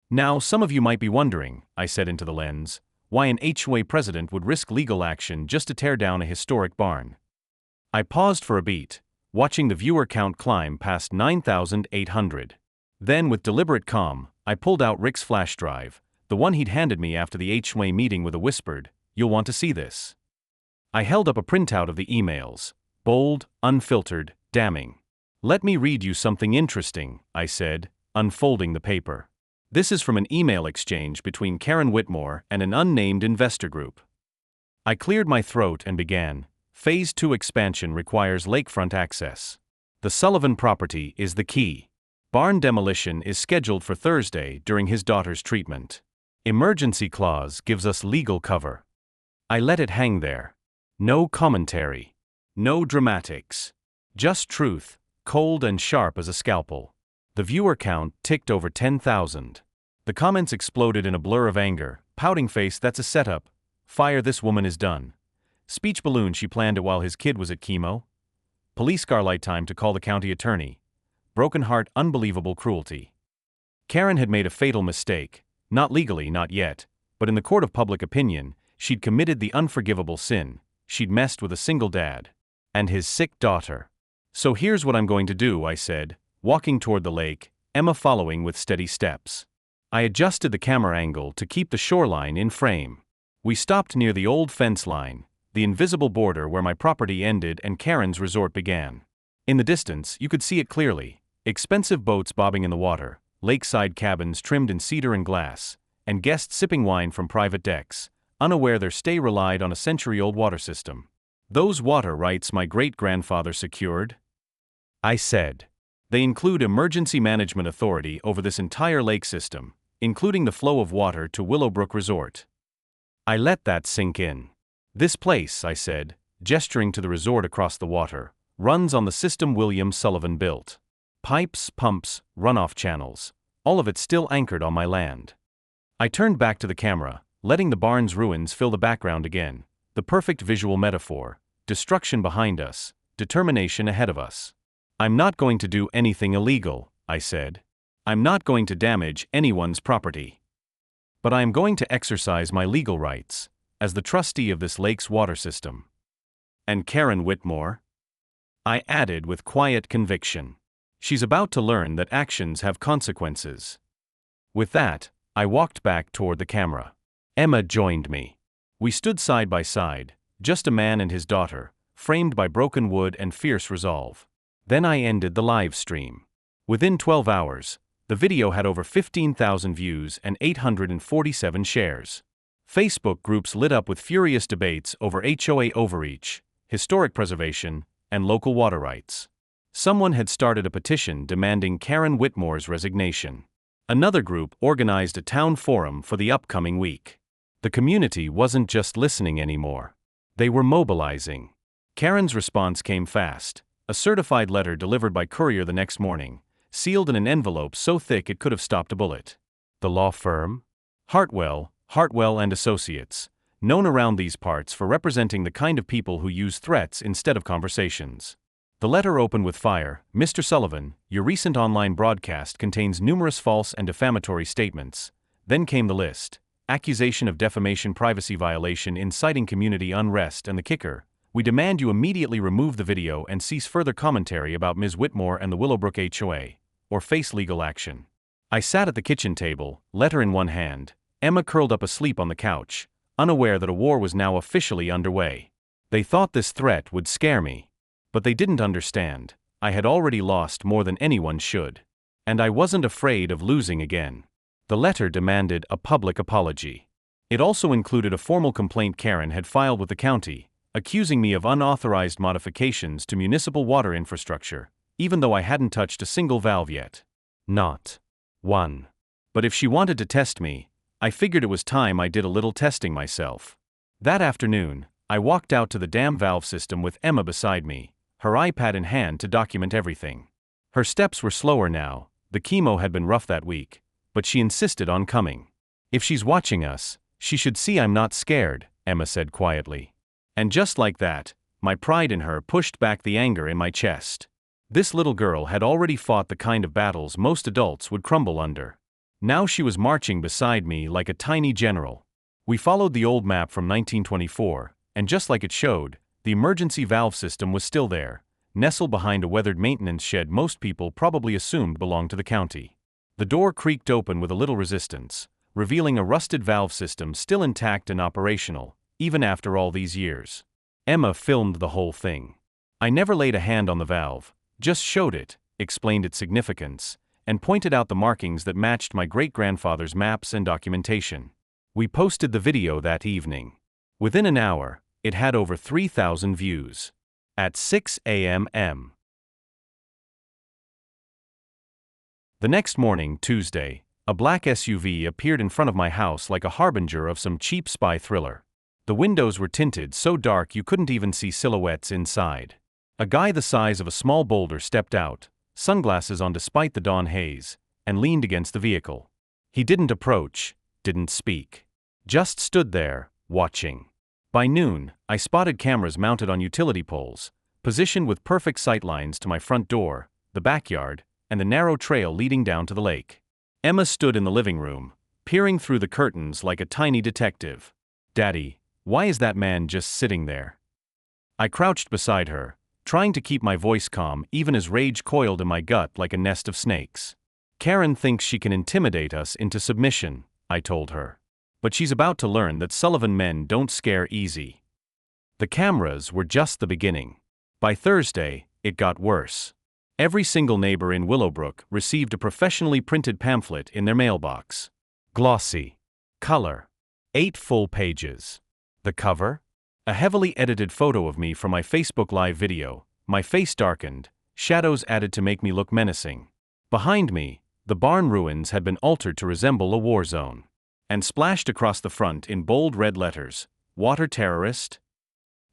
[SPEAKER 1] Now, some of you might be wondering, I said into the lens, why an HOA president would risk legal action just to tear down a historic barn. I paused for a beat, watching the viewer count climb past 9,800. Then, with deliberate calm, I pulled out Rick's flash drive, the one he'd handed me after the HOA meeting, with a whispered, "You'll want to see this." I held up a printout of the emails, bold, unfiltered, damning. "Let me read you something interesting," I said, unfolding the paper. "This is from an email exchange between Karen Whitmore and an unnamed investor group." I cleared my throat and began. Phase 2 expansion requires lakefront access. The Sullivan property is the key. Barn demolition is scheduled for Thursday during his daughter's treatment. Emergency clause gives us legal cover. I let it hang there. No commentary. No dramatics. Just truth, cold and sharp as a scalpel. The viewer count ticked over 10,000. The comments exploded in a blur of anger. Pouting face, that's a setup. Fire, this woman is done. Speech balloon, she planned it while his kid was at chemo. Police scarlight, time to call the county attorney. Broken heart, unbelievable cruelty. Karen had made a fatal mistake, not legally, not yet, but in the court of public opinion, she'd committed the unforgivable sin. She'd messed with a single dad. And his sick daughter. "So here's what I'm going to do," I said, walking toward the lake, Emma following with steady steps. I adjusted the camera angle to keep the shoreline in frame. We stopped near the old fence line, the invisible border where my property ended and Karen's resort began. In the distance, you could see it clearly. Expensive boats bobbing in the water, lakeside cabins trimmed in cedar and glass, and guests sipping wine from private decks, unaware their stay relied on a century-old water system. "Those water rights my great-grandfather secured?" I said. "They include emergency management authority over this entire lake system, including the flow of water to Willowbrook Resort." I let that sink in. "This place," I said, gesturing to the resort across the water, "runs on the system William Sullivan built. Pipes, pumps, runoff channels, all of it still anchored on my land." I turned back to the camera, letting the barn's ruins fill the background again, the perfect visual metaphor, destruction behind us, determination ahead of us. "I'm not going to do anything illegal," I said. "I'm not going to damage anyone's property. But I am going to exercise my legal rights, as the trustee of this lake's water system." "And Karen Whitmore?" I added with quiet conviction. "She's about to learn that actions have consequences." With that, I walked back toward the camera. Emma joined me. We stood side by side, just a man and his daughter, framed by broken wood and fierce resolve. Then I ended the live stream. Within 12 hours, the video had over 15,000 views and 847 shares. Facebook groups lit up with furious debates over HOA overreach, historic preservation, and local water rights. Someone had started a petition demanding Karen Whitmore's resignation. Another group organized a town forum for the upcoming week. The community wasn't just listening anymore. They were mobilizing. Karen's response came fast, a certified letter delivered by courier the next morning, sealed in an envelope so thick it could have stopped a bullet. The law firm? Hartwell and Associates, known around these parts for representing the kind of people who use threats instead of conversations. The letter opened with fire. "Mr. Sullivan, your recent online broadcast contains numerous false and defamatory statements." Then came the list. accusation of defamation, privacy violation, inciting community unrest, and the kicker: we demand you immediately remove the video and cease further commentary about Ms. Whitmore and the Willowbrook HOA, or face legal action. I sat at the kitchen table, letter in one hand, Emma curled up asleep on the couch, unaware that a war was now officially underway. They thought this threat would scare me. But they didn't understand. I had already lost more than anyone should. And I wasn't afraid of losing again. The letter demanded a public apology. It also included a formal complaint Karen had filed with the county, accusing me of unauthorized modifications to municipal water infrastructure, even though I hadn't touched a single valve yet. Not one. But if she wanted to test me, I figured it was time I did a little testing myself. That afternoon, I walked out to the dam valve system with Emma beside me, her iPad in hand to document everything. Her steps were slower now, the chemo had been rough that week, but she insisted on coming. If she's watching us, she should see I'm not scared, Emma said quietly. And just like that, my pride in her pushed back the anger in my chest. This little girl had already fought the kind of battles most adults would crumble under. Now she was marching beside me like a tiny general. We followed the old map from 1924, and just like it showed, the emergency valve system was still there, nestled behind a weathered maintenance shed most people probably assumed belonged to the county. The door creaked open with a little resistance, revealing a rusted valve system still intact and operational, even after all these years. Emma filmed the whole thing. I never laid a hand on the valve, just showed it, explained its significance, and pointed out the markings that matched my great-grandfather's maps and documentation. We posted the video that evening. Within an hour, it had over 3,000 views. At 6 a.m. The next morning, Tuesday, a black SUV appeared in front of my house like a harbinger of some cheap spy thriller. The windows were tinted so dark you couldn't even see silhouettes inside. A guy the size of a small boulder stepped out, sunglasses on despite the dawn haze, and leaned against the vehicle. He didn't approach, didn't speak. Just stood there, watching. By noon, I spotted cameras mounted on utility poles, positioned with perfect sightlines to my front door, the backyard, and the narrow trail leading down to the lake. Emma stood in the living room, peering through the curtains like a tiny detective. "Daddy, why is that man just sitting there?" I crouched beside her, trying to keep my voice calm even as rage coiled in my gut like a nest of snakes. "Karen thinks she can intimidate us into submission," I told her. "But she's about to learn that Sullivan men don't scare easy." The cameras were just the beginning. By Thursday, it got worse. Every single neighbor in Willowbrook received a professionally printed pamphlet in their mailbox. Glossy. Color. 8 full pages. The cover? A heavily edited photo of me from my Facebook Live video, my face darkened, shadows added to make me look menacing. Behind me, the barn ruins had been altered to resemble a war zone. And splashed across the front in bold red letters, "Water Terrorist?"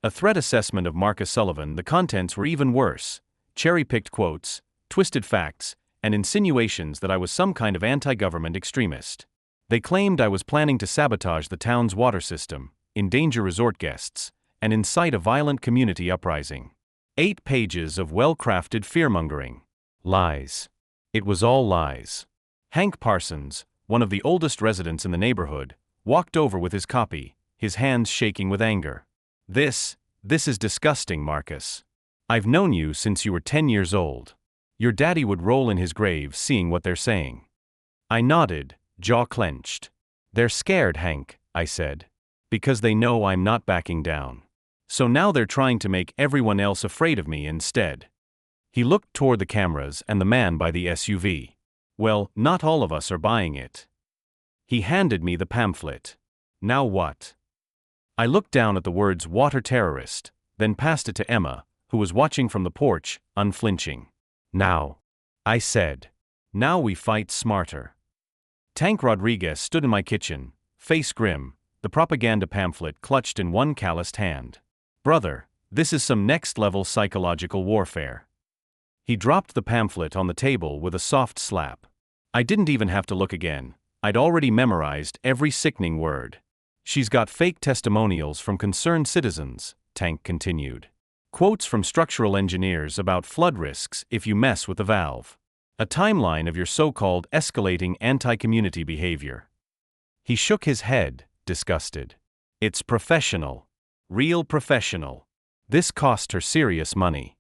[SPEAKER 1] A threat assessment of Marcus Sullivan. The contents were even worse. Cherry-picked quotes, twisted facts, and insinuations that I was some kind of anti-government extremist. They claimed I was planning to sabotage the town's water system, endanger resort guests, and incite a violent community uprising. 8 pages of well-crafted fearmongering. Lies. It was all lies. Hank Parsons, one of the oldest residents in the neighborhood, walked over with his copy, his hands shaking with anger. This is disgusting, Marcus. I've known you since you were 10 years old. Your daddy would roll in his grave seeing what they're saying." I nodded, jaw clenched. "They're scared, Hank," I said. "Because they know I'm not backing down. So now they're trying to make everyone else afraid of me instead." He looked toward the cameras and the man by the SUV. "Well, not all of us are buying it." He handed me the pamphlet. "Now what?" I looked down at the words "Water Terrorist," then passed it to Emma, who was watching from the porch, unflinching. "Now," I said. "Now we fight smarter." Tank Rodriguez stood in my kitchen, face grim, the propaganda pamphlet clutched in one calloused hand. "Brother, this is some next-level psychological warfare." He dropped the pamphlet on the table with a soft slap. I didn't even have to look again. I'd already memorized every sickening word. "She's got fake testimonials from concerned citizens," Tank continued. "Quotes from structural engineers about flood risks if you mess with the valve. A timeline of your so-called escalating anti-community behavior." He shook his head, disgusted. It's professional. Real professional. This cost her serious money.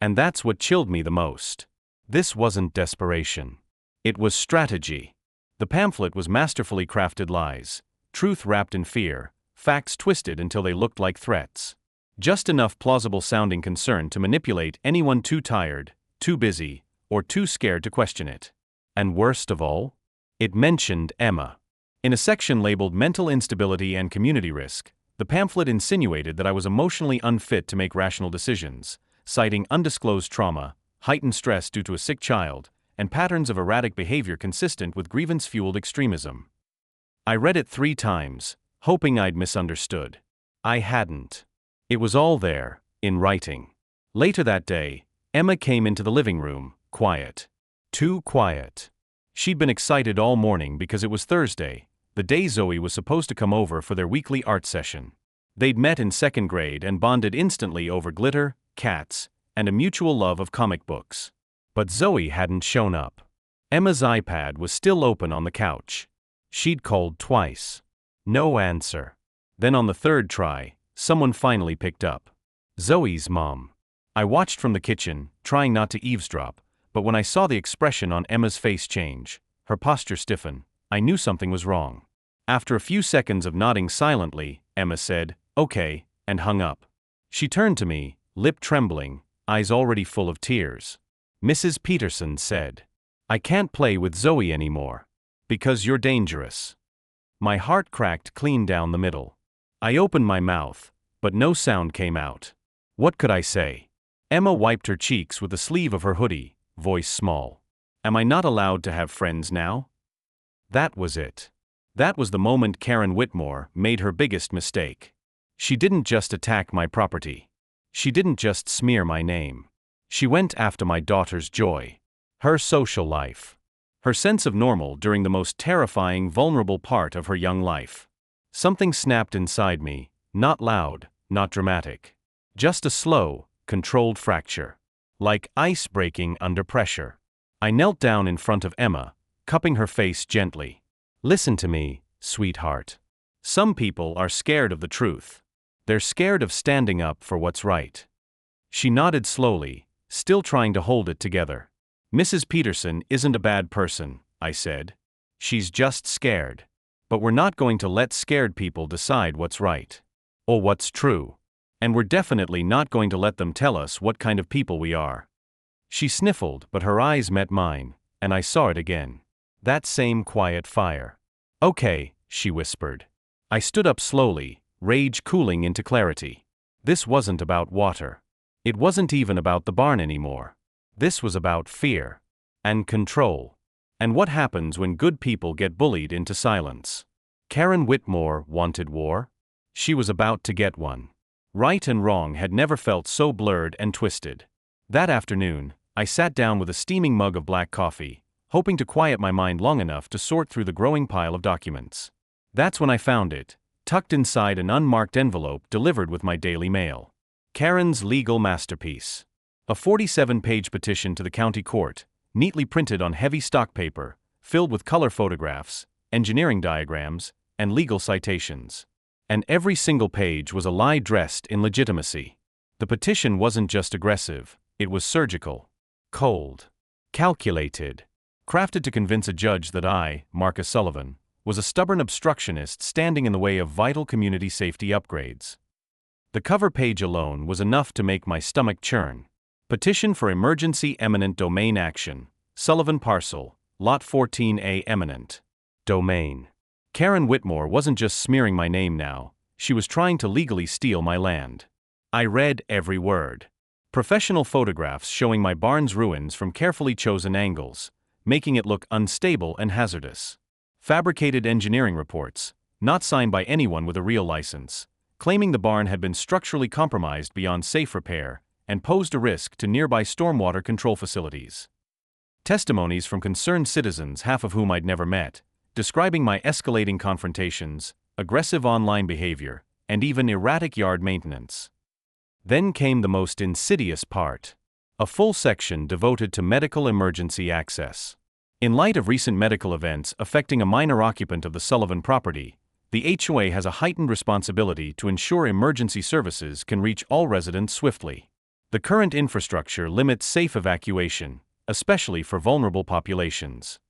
[SPEAKER 1] And that's what chilled me the most. This wasn't desperation. It was strategy. The pamphlet was masterfully crafted lies, truth wrapped in fear, facts twisted until they looked like threats. Just enough plausible-sounding concern to manipulate anyone too tired, too busy, or too scared to question it. And worst of all, it mentioned Emma. In a section labeled Mental Instability and Community Risk, the pamphlet insinuated that I was emotionally unfit to make rational decisions, citing undisclosed trauma, heightened stress due to a sick child, and patterns of erratic behavior consistent with grievance-fueled extremism. I read it 3 times, hoping I'd misunderstood. I hadn't. It was all there, in writing. Later that day, Emma came into the living room, quiet. Too quiet. She'd been excited all morning because it was Thursday, the day Zoe was supposed to come over for their weekly art session. They'd met in 2nd grade and bonded instantly over glitter, cats, and a mutual love of comic books. But Zoe hadn't shown up. Emma's iPad was still open on the couch. She'd called twice. No answer. Then on the 3rd try, someone finally picked up. Zoe's mom. I watched from the kitchen, trying not to eavesdrop, but when I saw the expression on Emma's face change, her posture stiffen, I knew something was wrong. After a few seconds of nodding silently, Emma said, "Okay," and hung up. She turned to me, lip trembling, eyes already full of tears. Mrs. Peterson said, "I can't play with Zoe anymore. Because you're dangerous." My heart cracked clean down the middle. I opened my mouth, but no sound came out. What could I say? Emma wiped her cheeks with the sleeve of her hoodie, voice small. Am I not allowed to have friends now? That was it. That was the moment Karen Whitmore made her biggest mistake. She didn't just attack my property. She didn't just smear my name. She went after my daughter's joy. Her social life. Her sense of normal during the most terrifying, vulnerable part of her young life. Something snapped inside me, not loud, not dramatic. Just a slow, controlled fracture. Like ice breaking under pressure. I knelt down in front of Emma, cupping her face gently. "Listen to me, sweetheart. Some people are scared of the truth. They're scared of standing up for what's right." She nodded slowly, still trying to hold it together. "Mrs. Peterson isn't a bad person," I said. "She's just scared. But we're not going to let scared people decide what's right. Or what's true. And we're definitely not going to let them tell us what kind of people we are." She sniffled, but her eyes met mine, and I saw it again. That same quiet fire. "Okay," she whispered. I stood up slowly, rage cooling into clarity. This wasn't about water. It wasn't even about the barn anymore. This was about fear. And control. And what happens when good people get bullied into silence? Karen Whitmore wanted war. She was about to get one. Right and wrong had never felt so blurred and twisted. That afternoon, I sat down with a steaming mug of black coffee, hoping to quiet my mind long enough to sort through the growing pile of documents. That's when I found it, tucked inside an unmarked envelope delivered with my daily mail. Karen's legal masterpiece. A 47-page petition to the county court, neatly printed on heavy stock paper, filled with color photographs, engineering diagrams, and legal citations. And every single page was a lie dressed in legitimacy. The petition wasn't just aggressive, it was surgical. Cold. Calculated. Crafted to convince a judge that I, Marcus Sullivan, was a stubborn obstructionist standing in the way of vital community safety upgrades. The cover page alone was enough to make my stomach churn. Petition for emergency eminent domain action. Sullivan Parcel, Lot 14A eminent. Domain. Karen Whitmore wasn't just smearing my name now, she was trying to legally steal my land. I read every word. Professional photographs showing my barn's ruins from carefully chosen angles, making it look unstable and hazardous. Fabricated engineering reports, not signed by anyone with a real license, claiming the barn had been structurally compromised beyond safe repair and posed a risk to nearby stormwater control facilities. Testimonies from concerned citizens, half of whom I'd never met, describing my escalating confrontations, aggressive online behavior, and even erratic yard maintenance. Then came the most insidious part. A full section devoted to medical emergency access. In light of recent medical events affecting a minor occupant of the Sullivan property, the HOA has a heightened responsibility to ensure emergency services can reach all residents swiftly. The current infrastructure limits safe evacuation, especially for vulnerable populations.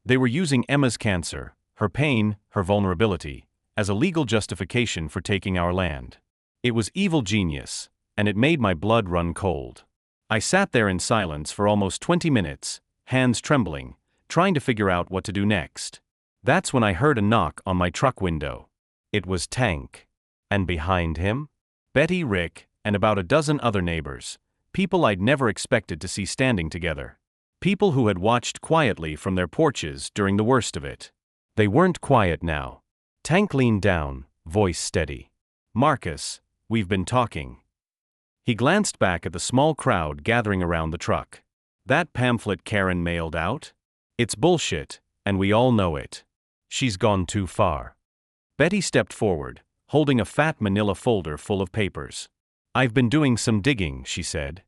[SPEAKER 1] They were using Emma's cancer, her pain, her vulnerability, as a legal justification for taking our land. It was evil genius, and it made my blood run cold. I sat there in silence for almost 20 minutes, hands trembling, trying to figure out what to do next. That's when I heard a knock on my truck window. It was Tank. And behind him? Betty, Rick, and about a dozen other neighbors, people I'd never expected to see standing together. People who had watched quietly from their porches during the worst of it. They weren't quiet now. Tank leaned down, voice steady. "Marcus, we've been talking." He glanced back at the small crowd gathering around the truck. "That pamphlet Karen mailed out? It's bullshit, and we all know it. She's gone too far." Betty stepped forward, holding a fat manila folder full of papers. "I've been doing some digging," she said.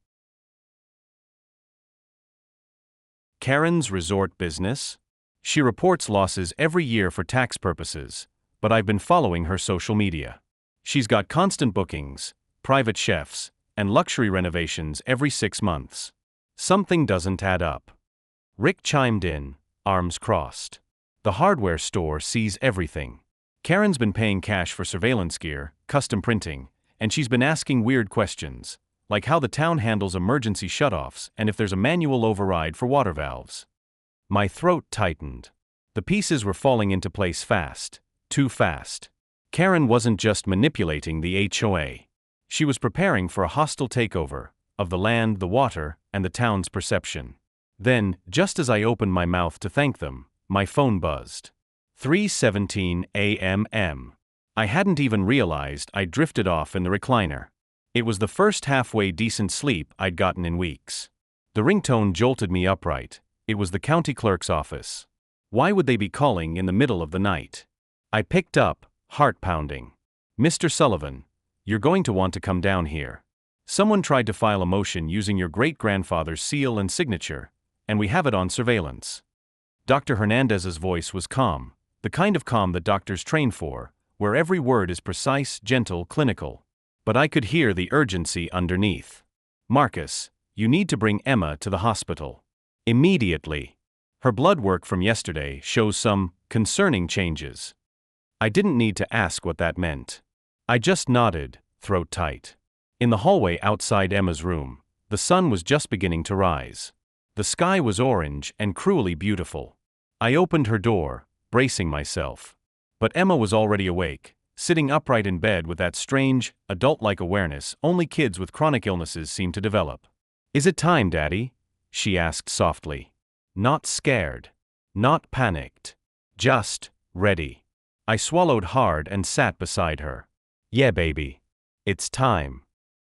[SPEAKER 1] Karen's resort business? She reports losses every year for tax purposes, but I've been following her social media. She's got constant bookings, private chefs, and luxury renovations every 6 months. Something doesn't add up. Rick chimed in, arms crossed. "The hardware store sees everything. Karen's been paying cash for surveillance gear, custom printing, and she's been asking weird questions, like how the town handles emergency shutoffs and if there's a manual override for water valves." My throat tightened. The pieces were falling into place fast, too fast. Karen wasn't just manipulating the HOA. She was preparing for a hostile takeover of the land, the water, and the town's perception. Then, just as I opened my mouth to thank them, my phone buzzed. 3:17 a.m. I hadn't even realized I'd drifted off in the recliner. It was the first halfway decent sleep I'd gotten in weeks. The ringtone jolted me upright. It was the county clerk's office. Why would they be calling in the middle of the night? I picked up, heart pounding. "Mr. Sullivan, you're going to want to come down here. Someone tried to file a motion using your great-grandfather's seal and signature, and we have it on surveillance." Dr. Hernandez's voice was calm, the kind of calm that doctors train for, where every word is precise, gentle, clinical. But I could hear the urgency underneath. "Marcus, you need to bring Emma to the hospital. Immediately. Her blood work from yesterday shows some concerning changes." I didn't need to ask what that meant. I just nodded, throat tight. In the hallway outside Emma's room, the sun was just beginning to rise. The sky was orange and cruelly beautiful. I opened her door, bracing myself. But Emma was already awake, sitting upright in bed with that strange, adult-like awareness only kids with chronic illnesses seem to develop. "Is it time, Daddy?" she asked softly. Not scared. Not panicked. Just ready. I swallowed hard and sat beside her. "Yeah, baby. It's time."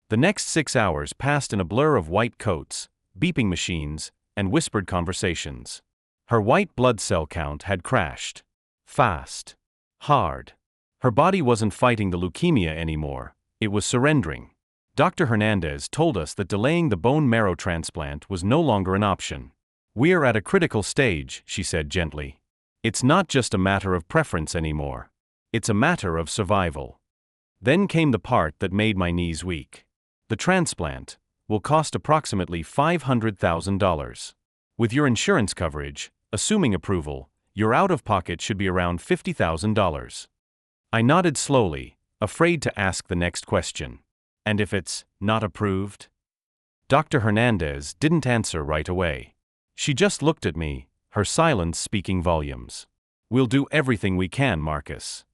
[SPEAKER 1] The next 6 hours passed in a blur of white coats, beeping machines, and whispered conversations. Her white blood cell count had crashed. Fast. Hard. Her body wasn't fighting the leukemia anymore, it was surrendering. Dr. Hernandez told us that delaying the bone marrow transplant was no longer an option. "We're at a critical stage," she said gently. "It's not just a matter of preference anymore. It's a matter of survival." Then came the part that made my knees weak. The transplant will cost approximately $500,000. With your insurance coverage, assuming approval, your out-of-pocket should be around $50,000. I nodded slowly, afraid to ask the next question. "And if it's not approved?" Dr. Hernandez didn't answer right away. She just looked at me, her silence speaking volumes. "We'll do everything we can, Marcus.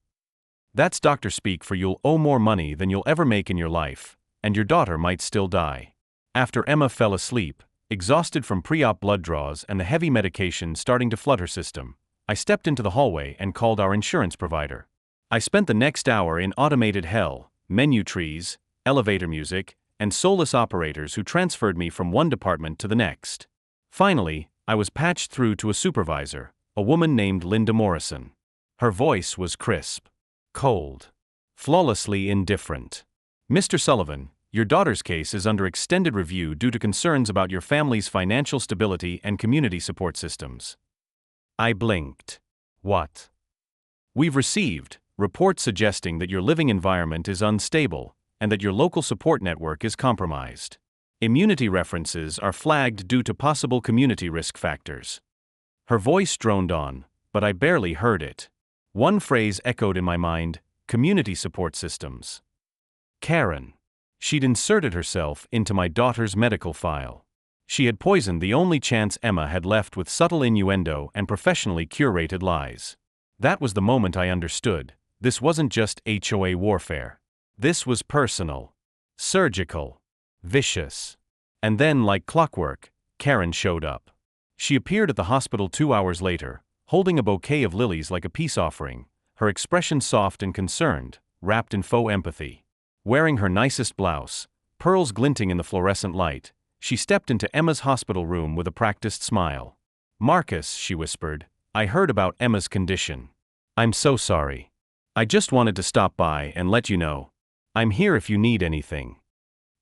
[SPEAKER 1] That's doctor speak for you'll owe more money than you'll ever make in your life, and your daughter might still die." After Emma fell asleep, exhausted from pre-op blood draws and the heavy medication starting to flood her system, I stepped into the hallway and called our insurance provider. I spent the next hour in automated hell, menu trees, elevator music, and soulless operators who transferred me from one department to the next. Finally, I was patched through to a supervisor, a woman named Linda Morrison. Her voice was crisp, cold, flawlessly indifferent. "Mr. Sullivan, your daughter's case is under extended review due to concerns about your family's financial stability and community support systems. I blinked. What? We've received reports suggesting that your living environment is unstable and that your local support network is compromised. Immunity references are flagged due to possible community risk factors. Her voice droned on, but I barely heard it. One phrase echoed in my mind: community support systems. Karen. She'd inserted herself into my daughter's medical file. She had poisoned the only chance Emma had left with subtle innuendo and professionally curated lies. That was the moment I understood. This wasn't just HOA warfare. This was personal, surgical, vicious. And then, like clockwork, Karen showed up. She appeared at the hospital 2 hours later, holding a bouquet of lilies like a peace offering, her expression soft and concerned, wrapped in faux empathy. Wearing her nicest blouse, pearls glinting in the fluorescent light, she stepped into Emma's hospital room with a practiced smile. "Marcus," she whispered, "I heard about Emma's condition. I'm so sorry. I just wanted to stop by and let you know. I'm here if you need anything."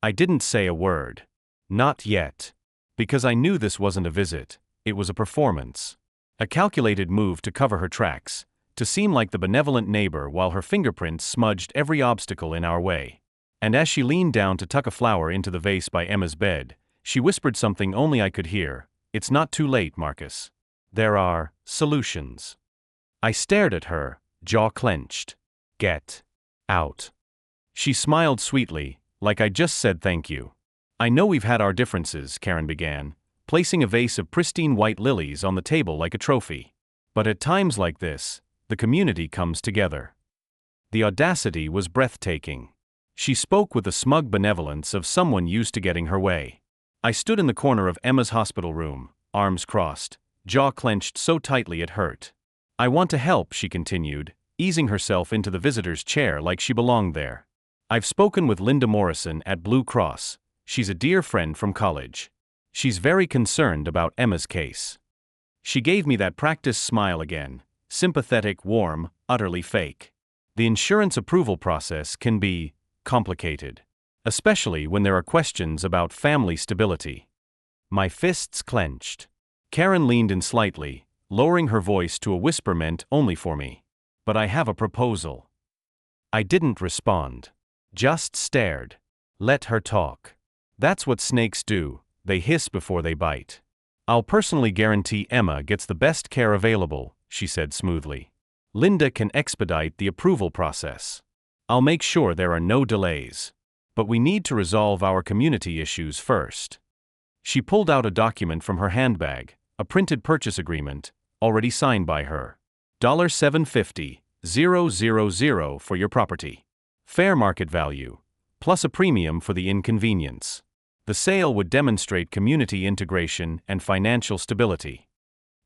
[SPEAKER 1] I didn't say a word. Not yet. Because I knew this wasn't a visit, it was a performance. A calculated move to cover her tracks, to seem like the benevolent neighbor while her fingerprints smudged every obstacle in our way. And as she leaned down to tuck a flower into the vase by Emma's bed, she whispered something only I could hear: "It's not too late, Marcus. There are solutions." I stared at her, jaw clenched. "Get out." She smiled sweetly, like I just said thank you. "I know we've had our differences," Karen began, placing a vase of pristine white lilies on the table like a trophy. "But at times like this, the community comes together." The audacity was breathtaking. She spoke with the smug benevolence of someone used to getting her way. I stood in the corner of Emma's hospital room, arms crossed, jaw clenched so tightly it hurt. "I want to help," she continued, easing herself into the visitor's chair like she belonged there. "I've spoken with Linda Morrison at Blue Cross. She's a dear friend from college. She's very concerned about Emma's case." She gave me that practiced smile again, sympathetic, warm, utterly fake. The insurance approval process can be complicated, especially when there are questions about family stability. My fists clenched. Karen leaned in slightly, lowering her voice to a whisper meant only for me. "But I have a proposal." I didn't respond. Just stared. Let her talk. That's what snakes do, they hiss before they bite. "I'll personally guarantee Emma gets the best care available," she said smoothly. "Linda can expedite the approval process. I'll make sure there are no delays. But we need to resolve our community issues first." She pulled out a document from her handbag, a printed purchase agreement, already signed by her. $750,000 for your property. Fair market value, plus a premium for the inconvenience. The sale would demonstrate community integration and financial stability.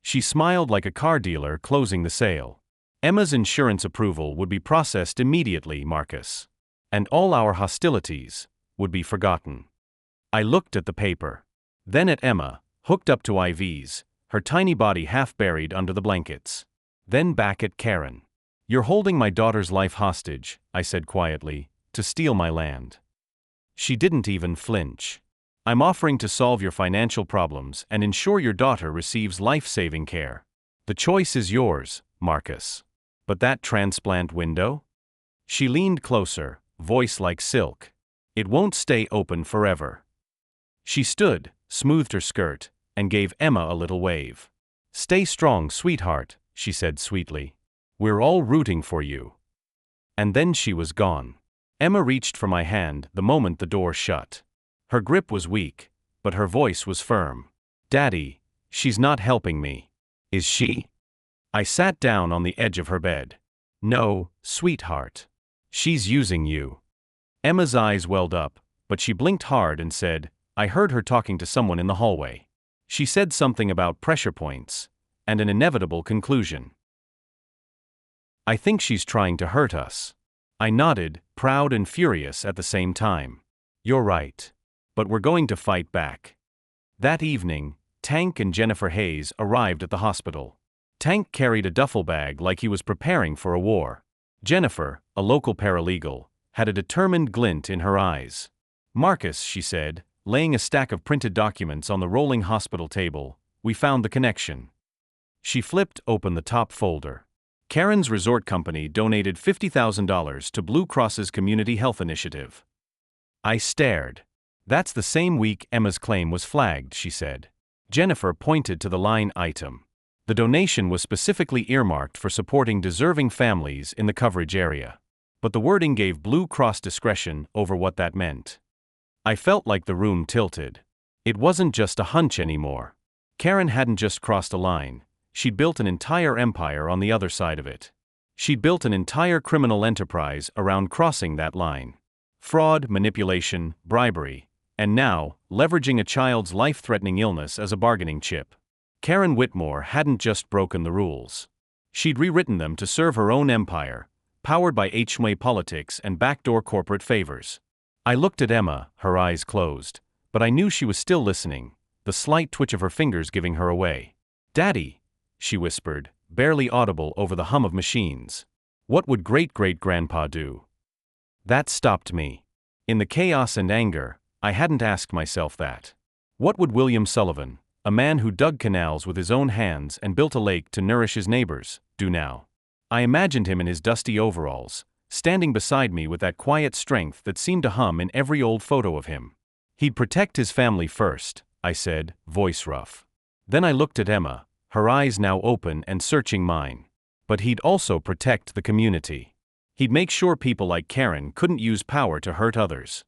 [SPEAKER 1] She smiled like a car dealer closing the sale. "Emma's insurance approval would be processed immediately, Marcus. And all our hostilities would be forgotten." I looked at the paper. Then at Emma, hooked up to IVs, her tiny body half buried under the blankets. Then back at Karen. "You're holding my daughter's life hostage," I said quietly, "to steal my land." She didn't even flinch. "I'm offering to solve your financial problems and ensure your daughter receives life-saving care. The choice is yours, Marcus. But that transplant window?" She leaned closer, voice like silk. "It won't stay open forever." She stood, smoothed her skirt, and gave Emma a little wave. "Stay strong, sweetheart," she said sweetly. "We're all rooting for you." And then she was gone. Emma reached for my hand the moment the door shut. Her grip was weak, but her voice was firm. "Daddy, she's not helping me." "Is she?" I sat down on the edge of her bed. "No, sweetheart. She's using you." Emma's eyes welled up, but she blinked hard and said, "I heard her talking to someone in the hallway. She said something about pressure points, and an inevitable conclusion. I think she's trying to hurt us." I nodded, proud and furious at the same time. "You're right. But we're going to fight back." That evening, Tank and Jennifer Hayes arrived at the hospital. Tank carried a duffel bag like he was preparing for a war. Jennifer, a local paralegal, had a determined glint in her eyes. "Marcus," she said, laying a stack of printed documents on the rolling hospital table, "we found the connection." She flipped open the top folder. Karen's resort company donated $50,000 to Blue Cross's Community Health Initiative. I stared. That's the same week Emma's claim was flagged, she said. Jennifer pointed to the line item. The donation was specifically earmarked for supporting deserving families in the coverage area. But the wording gave Blue Cross discretion over what that meant. I felt like the room tilted. It wasn't just a hunch anymore. Karen hadn't just crossed a line. She'd built an entire empire on the other side of it. She'd built an entire criminal enterprise around crossing that line. Fraud, manipulation, bribery, and now, leveraging a child's life-threatening illness as a bargaining chip. Karen Whitmore hadn't just broken the rules. She'd rewritten them to serve her own empire, powered by HOA politics and backdoor corporate favors. I looked at Emma, her eyes closed, but I knew she was still listening, the slight twitch of her fingers giving her away. "Daddy," she whispered, barely audible over the hum of machines. "What would great-great-grandpa do?" That stopped me. In the chaos and anger, I hadn't asked myself that. What would William Sullivan, a man who dug canals with his own hands and built a lake to nourish his neighbors, do now? I imagined him in his dusty overalls, standing beside me with that quiet strength that seemed to hum in every old photo of him. He'd protect his family first, I said, voice rough. Then I looked at Emma, her eyes now open and searching mine. But he'd also protect the community. He'd make sure people like Karen couldn't use power to hurt others.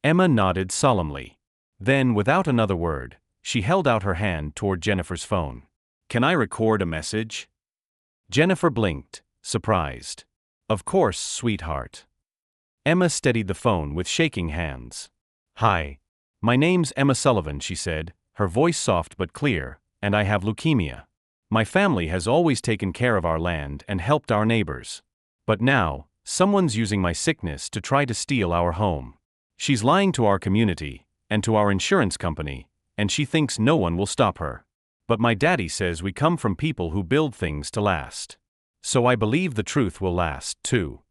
[SPEAKER 1] Emma nodded solemnly. Then, without another word, she held out her hand toward Jennifer's phone. "Can I record a message?" Jennifer blinked, surprised. "Of course, sweetheart." Emma steadied the phone with shaking hands. "Hi. My name's Emma Sullivan," she said, her voice soft but clear, "and I have leukemia. My family has always taken care of our land and helped our neighbors. But now, someone's using my sickness to try to steal our home. She's lying to our community, and to our insurance company, and she thinks no one will stop her. But my daddy says we come from people who build things to last. So I believe the truth will last, too."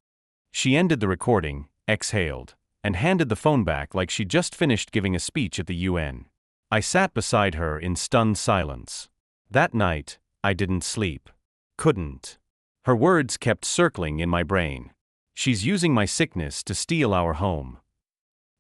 [SPEAKER 1] She ended the recording, exhaled, and handed the phone back like she'd just finished giving a speech at the UN. I sat beside her in stunned silence. That night, I didn't sleep. Couldn't. Her words kept circling in my brain. She's using my sickness to steal our home.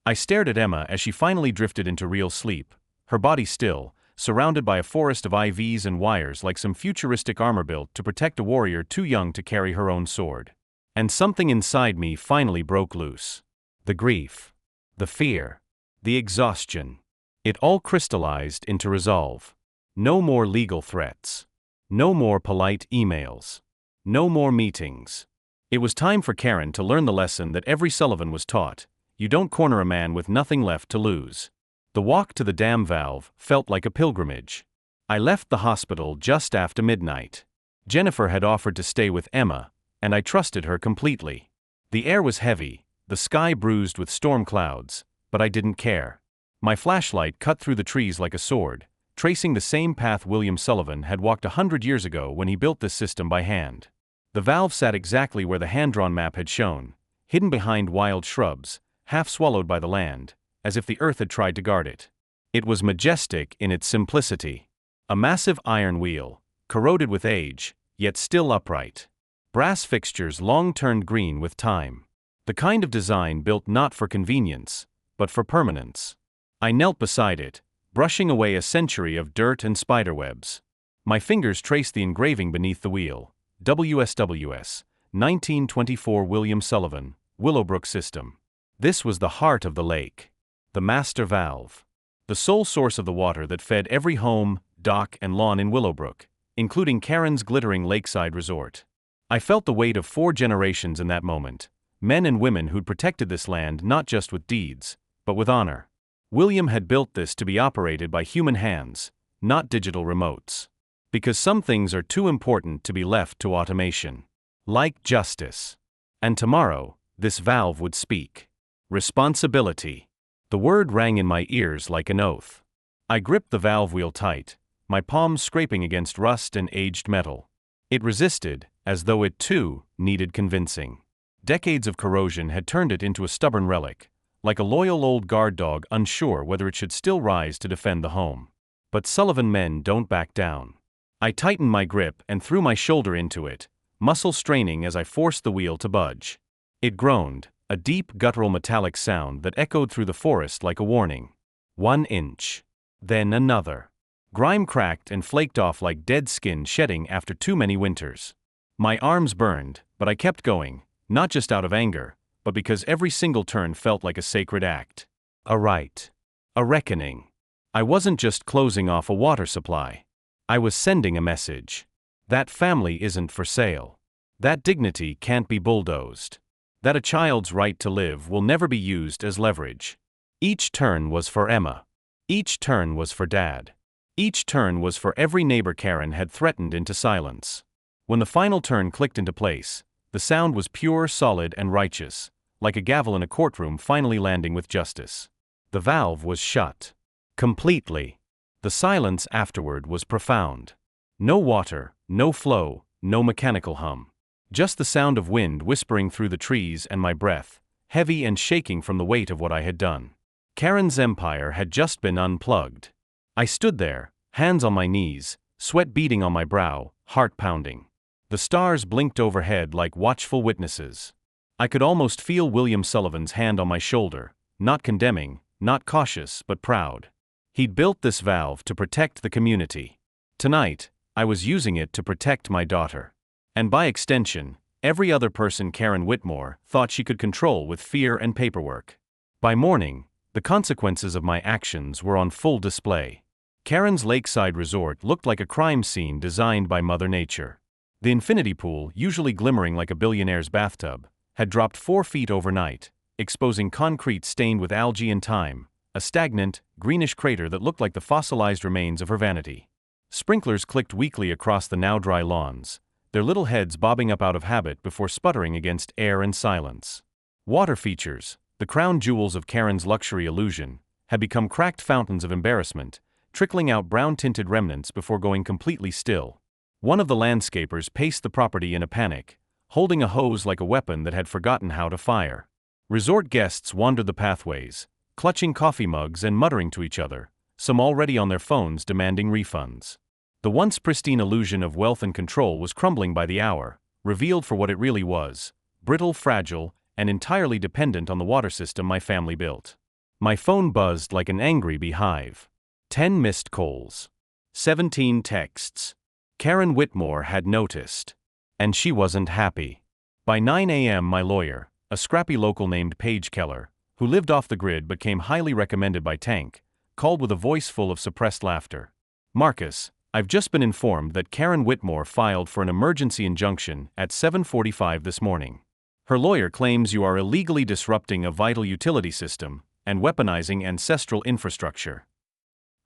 [SPEAKER 1] I stared at Emma as she finally drifted into real sleep, her body still, surrounded by a forest of IVs and wires like some futuristic armor built to protect a warrior too young to carry her own sword. And something inside me finally broke loose. The grief. The fear. The exhaustion. It all crystallized into resolve. No more legal threats. No more polite emails. No more meetings. It was time for Karen to learn the lesson that every Sullivan was taught: you don't corner a man with nothing left to lose. The walk to the dam valve felt like a pilgrimage. I left the hospital just after midnight. Jennifer had offered to stay with Emma, and I trusted her completely. The air was heavy, the sky bruised with storm clouds, but I didn't care. My flashlight cut through the trees like a sword, tracing the same path William Sullivan had walked 100 years ago when he built this system by hand. The valve sat exactly where the hand-drawn map had shown, hidden behind wild shrubs, half swallowed by the land, as if the earth had tried to guard it. It was majestic in its simplicity. A massive iron wheel, corroded with age, yet still upright. Brass fixtures long turned green with time. The kind of design built not for convenience, but for permanence. I knelt beside it, brushing away a century of dirt and spiderwebs. My fingers traced the engraving beneath the wheel. WSWS, 1924 William Sullivan, Willowbrook System. This was the heart of the lake. The master valve. The sole source of the water that fed every home, dock, and lawn in Willowbrook, including Karen's glittering lakeside resort. I felt the weight of 4 generations in that moment, men and women who'd protected this land not just with deeds, but with honor. William had built this to be operated by human hands, not digital remotes. Because some things are too important to be left to automation. Like justice. And tomorrow, this valve would speak. Responsibility. The word rang in my ears like an oath. I gripped the valve wheel tight, my palms scraping against rust and aged metal. It resisted, as though it too needed convincing. Decades of corrosion had turned it into a stubborn relic, like a loyal old guard dog unsure whether it should still rise to defend the home. But Sullivan men don't back down. I tightened my grip and threw my shoulder into it, muscle straining as I forced the wheel to budge. It groaned, a deep guttural metallic sound that echoed through the forest like a warning. 1 inch. Then another. Grime cracked and flaked off like dead skin shedding after too many winters. My arms burned, but I kept going, not just out of anger, but because every single turn felt like a sacred act. A rite. A reckoning. I wasn't just closing off a water supply. I was sending a message. That family isn't for sale. That dignity can't be bulldozed. That a child's right to live will never be used as leverage. Each turn was for Emma. Each turn was for Dad. Each turn was for every neighbor Karen had threatened into silence. When the final turn clicked into place, the sound was pure, solid, and righteous, like a gavel in a courtroom finally landing with justice. The valve was shut. Completely. The silence afterward was profound. No water, no flow, no mechanical hum. Just the sound of wind whispering through the trees and my breath, heavy and shaking from the weight of what I had done. Karen's empire had just been unplugged. I stood there, hands on my knees, sweat beading on my brow, heart pounding. The stars blinked overhead like watchful witnesses. I could almost feel William Sullivan's hand on my shoulder, not condemning, not cautious, but proud. He'd built this valve to protect the community. Tonight, I was using it to protect my daughter. And by extension, every other person Karen Whitmore thought she could control with fear and paperwork. By morning, the consequences of my actions were on full display. Karen's lakeside resort looked like a crime scene designed by Mother Nature. The infinity pool, usually glimmering like a billionaire's bathtub, had dropped 4 feet overnight, exposing concrete stained with algae and time, a stagnant, greenish crater that looked like the fossilized remains of her vanity. Sprinklers clicked weakly across the now dry lawns, their little heads bobbing up out of habit before sputtering against air and silence. Water features, the crown jewels of Karen's luxury illusion, had become cracked fountains of embarrassment, trickling out brown-tinted remnants before going completely still. One of the landscapers paced the property in a panic, holding a hose like a weapon that had forgotten how to fire. Resort guests wandered the pathways, clutching coffee mugs and muttering to each other, some already on their phones demanding refunds. The once pristine illusion of wealth and control was crumbling by the hour, revealed for what it really was: brittle, fragile, and entirely dependent on the water system my family built. My phone buzzed like an angry beehive. 10 missed calls. 17 texts. Karen Whitmore had noticed. And she wasn't happy. By 9 a.m. my lawyer, a scrappy local named Paige Keller, who lived off the grid but came highly recommended by Tank, called with a voice full of suppressed laughter. "Marcus, I've just been informed that Karen Whitmore filed for an emergency injunction at 7:45 this morning. Her lawyer claims you are illegally disrupting a vital utility system and weaponizing ancestral infrastructure."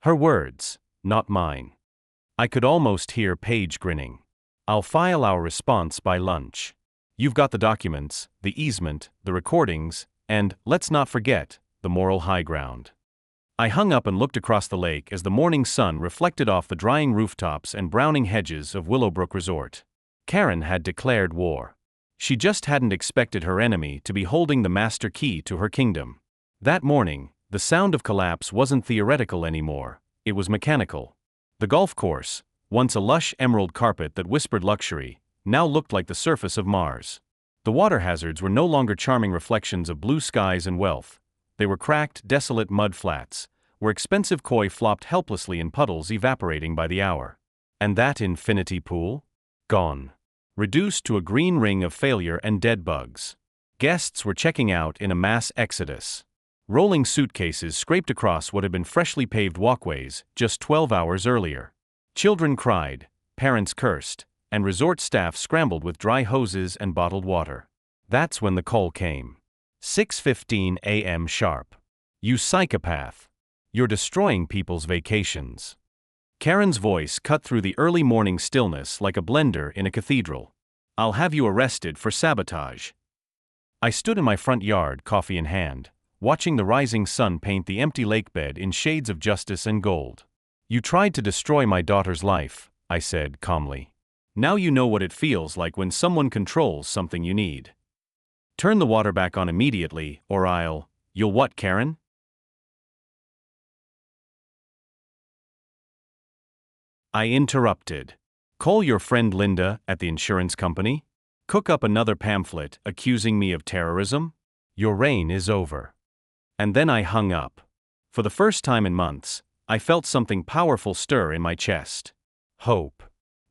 [SPEAKER 1] Her words, not mine. I could almost hear Paige grinning. "I'll file our response by lunch. You've got the documents, the easement, the recordings, and, let's not forget, the moral high ground." I hung up and looked across the lake as the morning sun reflected off the drying rooftops and browning hedges of Willowbrook Resort. Karen had declared war. She just hadn't expected her enemy to be holding the master key to her kingdom. That morning, the sound of collapse wasn't theoretical anymore, it was mechanical. The golf course, once a lush emerald carpet that whispered luxury, now looked like the surface of Mars. The water hazards were no longer charming reflections of blue skies and wealth. They were cracked, desolate mud flats, where expensive koi flopped helplessly in puddles evaporating by the hour. And that infinity pool? Gone. Reduced to a green ring of failure and dead bugs. Guests were checking out in a mass exodus. Rolling suitcases scraped across what had been freshly paved walkways just 12 hours earlier. Children cried, parents cursed, and resort staff scrambled with dry hoses and bottled water. That's when the call came. 6:15 a.m. sharp. "You psychopath. You're destroying people's vacations." Karen's voice cut through the early morning stillness like a blender in a cathedral. "I'll have you arrested for sabotage." I stood in my front yard, coffee in hand, watching the rising sun paint the empty lake bed in shades of justice and gold. "You tried to destroy my daughter's life," I said calmly. "Now you know what it feels like when someone controls something you need. Turn the water back on immediately, or you'll what, Karen?" I interrupted. Call your friend Linda at the insurance company? Cook up another pamphlet accusing me of terrorism? Your reign is over. And then I hung up. For the first time in months, I felt something powerful stir in my chest. Hope.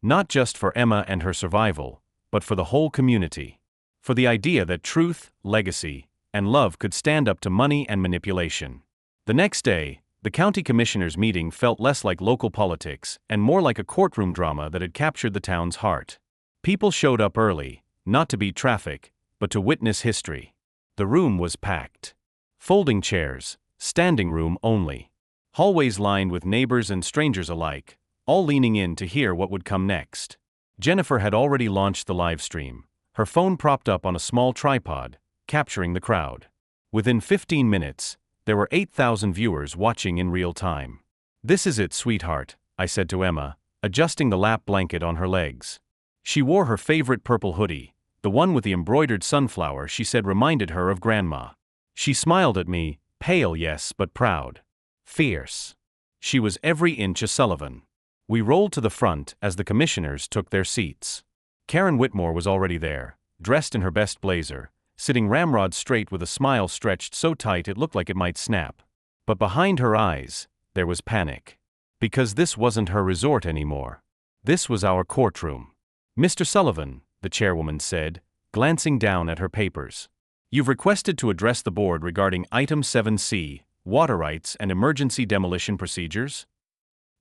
[SPEAKER 1] Not just for Emma and her survival, but for the whole community. For the idea that truth, legacy, and love could stand up to money and manipulation. The next day, the county commissioners' meeting felt less like local politics and more like a courtroom drama that had captured the town's heart. People showed up early, not to beat traffic, but to witness history. The room was packed. Folding chairs, standing room only. Hallways lined with neighbors and strangers alike, all leaning in to hear what would come next. Jennifer had already launched the live stream, her phone propped up on a small tripod, capturing the crowd. Within 15 minutes, there were 8,000 viewers watching in real time. "This is it, sweetheart," I said to Emma, adjusting the lap blanket on her legs. She wore her favorite purple hoodie, the one with the embroidered sunflower she said reminded her of Grandma. She smiled at me, pale yes but proud. Fierce. She was every inch a Sullivan. We rolled to the front as the commissioners took their seats. Karen Whitmore was already there, dressed in her best blazer, sitting ramrod straight with a smile stretched so tight it looked like it might snap. But behind her eyes, there was panic. Because this wasn't her resort anymore. This was our courtroom. "Mr. Sullivan," the chairwoman said, glancing down at her papers. "You've requested to address the board regarding Item 7C, water rights and emergency demolition procedures?"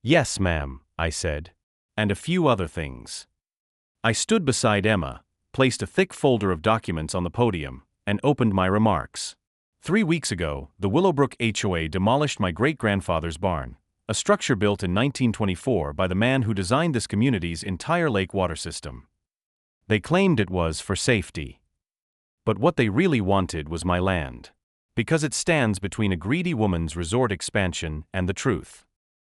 [SPEAKER 1] "Yes, ma'am," I said. "And a few other things." I stood beside Emma, placed a thick folder of documents on the podium, and opened my remarks. 3 weeks ago, the Willowbrook HOA demolished my great-grandfather's barn, a structure built in 1924 by the man who designed this community's entire lake water system. They claimed it was for safety. But what they really wanted was my land. Because it stands between a greedy woman's resort expansion and the truth.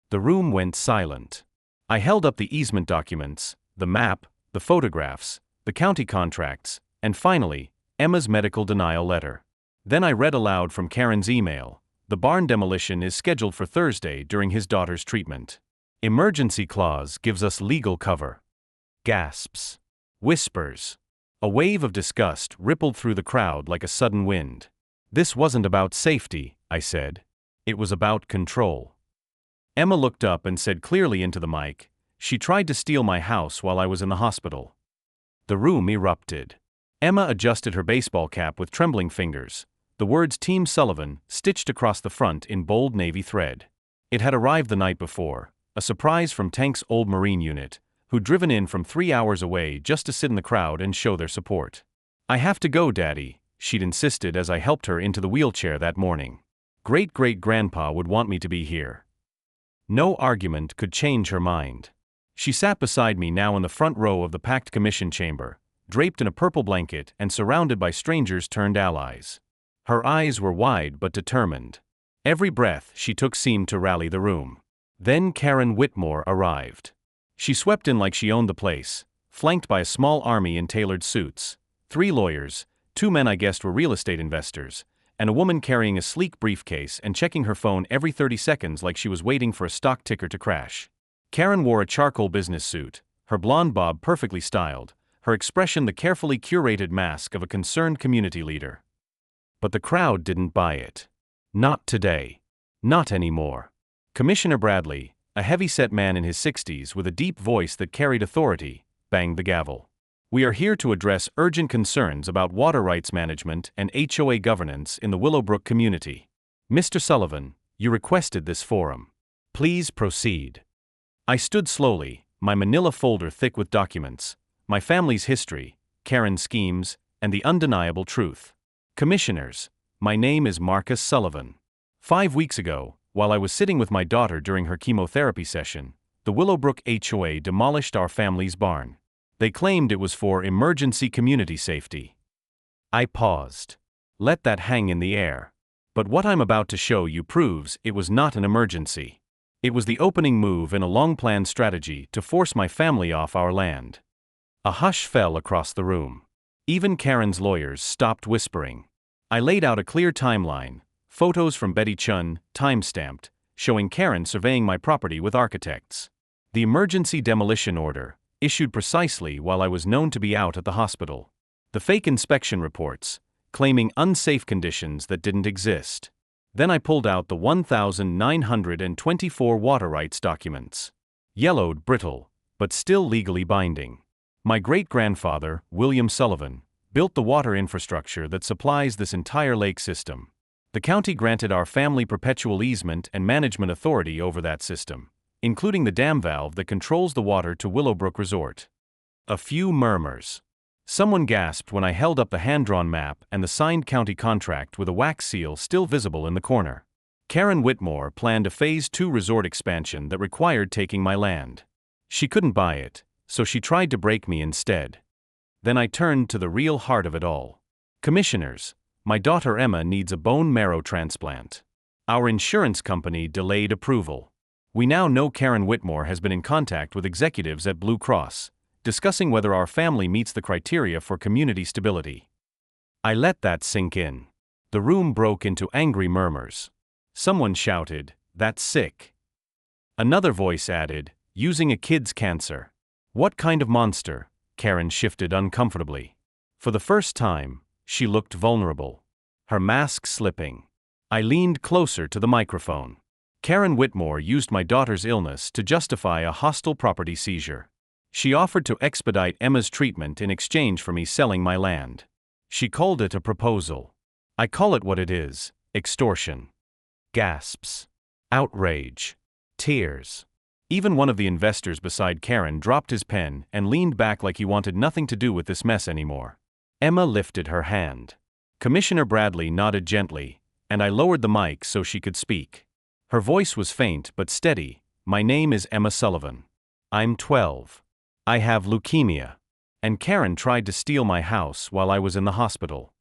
[SPEAKER 1] The room went silent. I held up the easement documents, the map, the photographs, the county contracts, and finally, Emma's medical denial letter. Then I read aloud from Karen's email. "The barn demolition is scheduled for Thursday during his daughter's treatment. Emergency clause gives us legal cover." Gasps. Whispers. A wave of disgust rippled through the crowd like a sudden wind. "This wasn't about safety," I said. "It was about control." Emma looked up and said clearly into the mic, "She tried to steal my house while I was in the hospital." The room erupted. Emma adjusted her baseball cap with trembling fingers, the words Team Sullivan stitched across the front in bold navy thread. It had arrived the night before, a surprise from Tank's old Marine unit, who'd driven in from 3 hours away just to sit in the crowd and show their support. "I have to go, Daddy," she'd insisted as I helped her into the wheelchair that morning. "Great-great-grandpa would want me to be here." No argument could change her mind. She sat beside me now in the front row of the packed commission chamber, draped in a purple blanket and surrounded by strangers turned allies. Her eyes were wide but determined. Every breath she took seemed to rally the room. Then Karen Whitmore arrived. She swept in like she owned the place, flanked by a small army in tailored suits, 3 lawyers, 2 men I guessed were real estate investors, and a woman carrying a sleek briefcase and checking her phone every 30 seconds like she was waiting for a stock ticker to crash. Karen wore a charcoal business suit, her blonde bob perfectly styled, her expression the carefully curated mask of a concerned community leader. But the crowd didn't buy it. Not today. Not anymore. Commissioner Bradley, a heavy-set man in his 60s with a deep voice that carried authority, banged the gavel. "We are here to address urgent concerns about water rights management and HOA governance in the Willowbrook community. Mr. Sullivan, you requested this forum. Please proceed." I stood slowly, my manila folder thick with documents, my family's history, Karen's schemes, and the undeniable truth. "Commissioners, my name is Marcus Sullivan. 5 weeks ago, while I was sitting with my daughter during her chemotherapy session, the Willowbrook HOA demolished our family's barn. They claimed it was for emergency community safety." I paused. Let that hang in the air. But what I'm about to show you proves it was not an emergency. It was the opening move in a long-planned strategy to force my family off our land. A hush fell across the room. Even Karen's lawyers stopped whispering. I laid out a clear timeline, photos from Betty Chun, time-stamped, showing Karen surveying my property with architects. The emergency demolition order, issued precisely while I was known to be out at the hospital. The fake inspection reports, claiming unsafe conditions that didn't exist. Then I pulled out the 1,924 water rights documents. Yellowed, brittle, but still legally binding. My great-grandfather, William Sullivan, built the water infrastructure that supplies this entire lake system. The county granted our family perpetual easement and management authority over that system, including the dam valve that controls the water to Willowbrook Resort. A few murmurs. Someone gasped when I held up the hand-drawn map and the signed county contract with a wax seal still visible in the corner. Karen Whitmore planned a Phase 2 resort expansion that required taking my land. She couldn't buy it, so she tried to break me instead. Then I turned to the real heart of it all. Commissioners, my daughter Emma needs a bone marrow transplant. Our insurance company delayed approval. We now know Karen Whitmore has been in contact with executives at Blue Cross, discussing whether our family meets the criteria for community stability. I let that sink in. The room broke into angry murmurs. Someone shouted, "That's sick." Another voice added, "Using a kid's cancer." What kind of monster? Karen shifted uncomfortably. For the first time, she looked vulnerable. Her mask slipping. I leaned closer to the microphone. Karen Whitmore used my daughter's illness to justify a hostile property seizure. She offered to expedite Emma's treatment in exchange for me selling my land. She called it a proposal. I call it what it is: extortion. Gasps. Outrage. Tears. Even one of the investors beside Karen dropped his pen and leaned back like he wanted nothing to do with this mess anymore. Emma lifted her hand. Commissioner Bradley nodded gently, and I lowered the mic so she could speak. Her voice was faint but steady. "My name is Emma Sullivan. I'm 12. I have leukemia. And Karen tried to steal my house while I was in the hospital."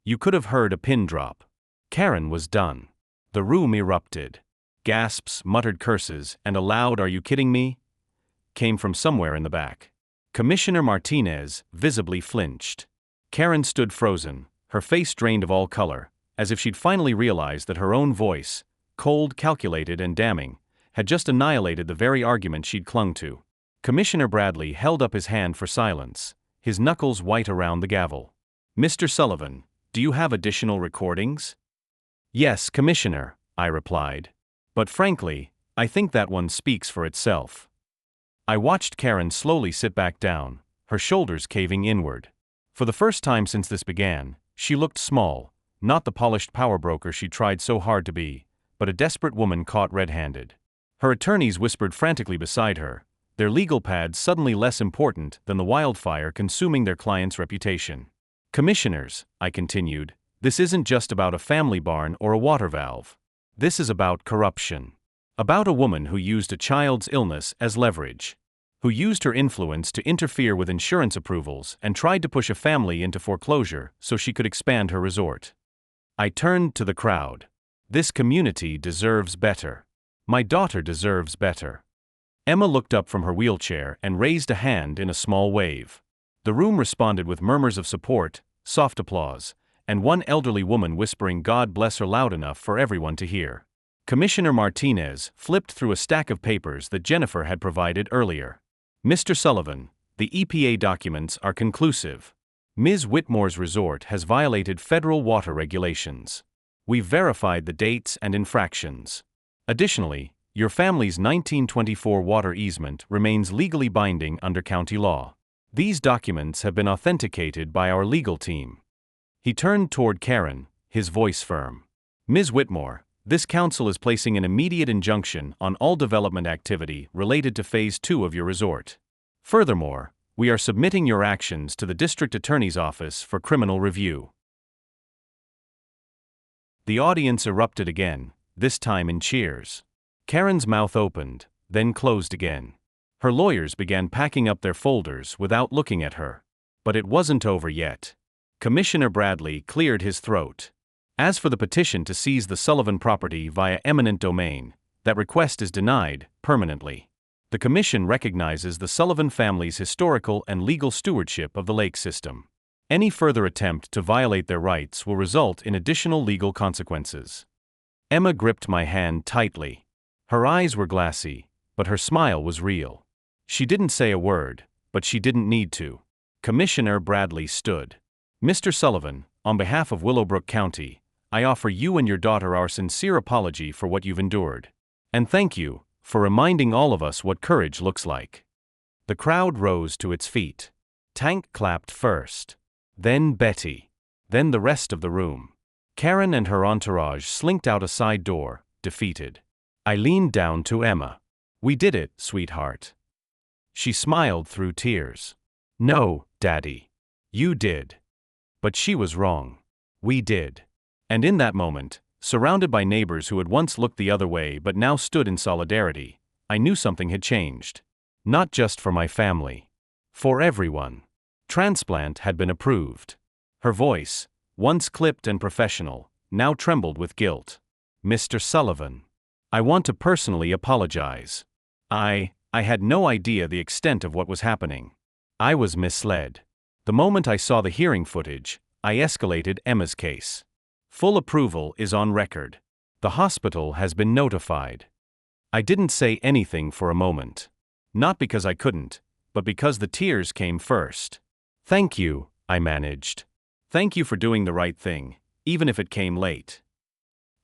[SPEAKER 1] You could have heard a pin drop. Karen was done. The room erupted. Gasps, muttered curses, and a loud "Are you kidding me?" came from somewhere in the back. Commissioner Martinez visibly flinched. Karen stood frozen, her face drained of all color, as if she'd finally realized that her own voice, cold, calculated, and damning, had just annihilated the very argument she'd clung to. Commissioner Bradley held up his hand for silence, his knuckles white around the gavel. "Mr. Sullivan, do you have additional recordings?" "Yes, Commissioner," I replied. "But frankly, I think that one speaks for itself." I watched Karen slowly sit back down, her shoulders caving inward. For the first time since this began, she looked small, not the polished power broker she tried so hard to be, but a desperate woman caught red-handed. Her attorneys whispered frantically beside her, their legal pads suddenly less important than the wildfire consuming their client's reputation. "Commissioners," I continued, "this isn't just about a family barn or a water valve. This is about corruption. About a woman who used a child's illness as leverage. Who used her influence to interfere with insurance approvals and tried to push a family into foreclosure so she could expand her resort." I turned to the crowd. This community deserves better. My daughter deserves better. Emma looked up from her wheelchair and raised a hand in a small wave. The room responded with murmurs of support, soft applause, and one elderly woman whispering "God bless her" loud enough for everyone to hear. Commissioner Martinez flipped through a stack of papers that Jennifer had provided earlier. "Mr. Sullivan, the EPA documents are conclusive. Ms. Whitmore's resort has violated federal water regulations. We've verified the dates and infractions. Additionally, your family's 1924 water easement remains legally binding under county law. These documents have been authenticated by our legal team." He turned toward Karen, his voice firm. "Ms. Whitmore, this council is placing an immediate injunction on all development activity related to Phase 2 of your resort. Furthermore, we are submitting your actions to the District Attorney's Office for criminal review." The audience erupted again, this time in cheers. Karen's mouth opened, then closed again. Her lawyers began packing up their folders without looking at her. But it wasn't over yet. Commissioner Bradley cleared his throat. "As for the petition to seize the Sullivan property via eminent domain, that request is denied, permanently. The Commission recognizes the Sullivan family's historical and legal stewardship of the lake system. Any further attempt to violate their rights will result in additional legal consequences." Emma gripped my hand tightly. Her eyes were glassy, but her smile was real. She didn't say a word, but she didn't need to. Commissioner Bradley stood. "Mr. Sullivan, on behalf of Willowbrook County, I offer you and your daughter our sincere apology for what you've endured. And thank you for reminding all of us what courage looks like." The crowd rose to its feet. Tank clapped first. Then Betty. Then the rest of the room. Karen and her entourage slinked out a side door, defeated. I leaned down to Emma. "We did it, sweetheart." She smiled through tears. "No, Daddy. You did." But she was wrong. We did. And in that moment, surrounded by neighbors who had once looked the other way but now stood in solidarity, I knew something had changed. Not just for my family. For everyone. Transplant had been approved. Her voice, once clipped and professional, now trembled with guilt. "Mr. Sullivan, I want to personally apologize. I had no idea the extent of what was happening. I was misled. The moment I saw the hearing footage, I escalated Emma's case. Full approval is on record. The hospital has been notified." I didn't say anything for a moment. Not because I couldn't, but because the tears came first. "Thank you," I managed. "Thank you for doing the right thing, even if it came late."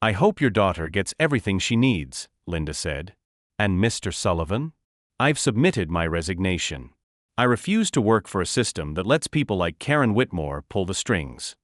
[SPEAKER 1] "I hope your daughter gets everything she needs," Linda said. "And Mr. Sullivan? I've submitted my resignation. I refuse to work for a system that lets people like Karen Whitmore pull the strings."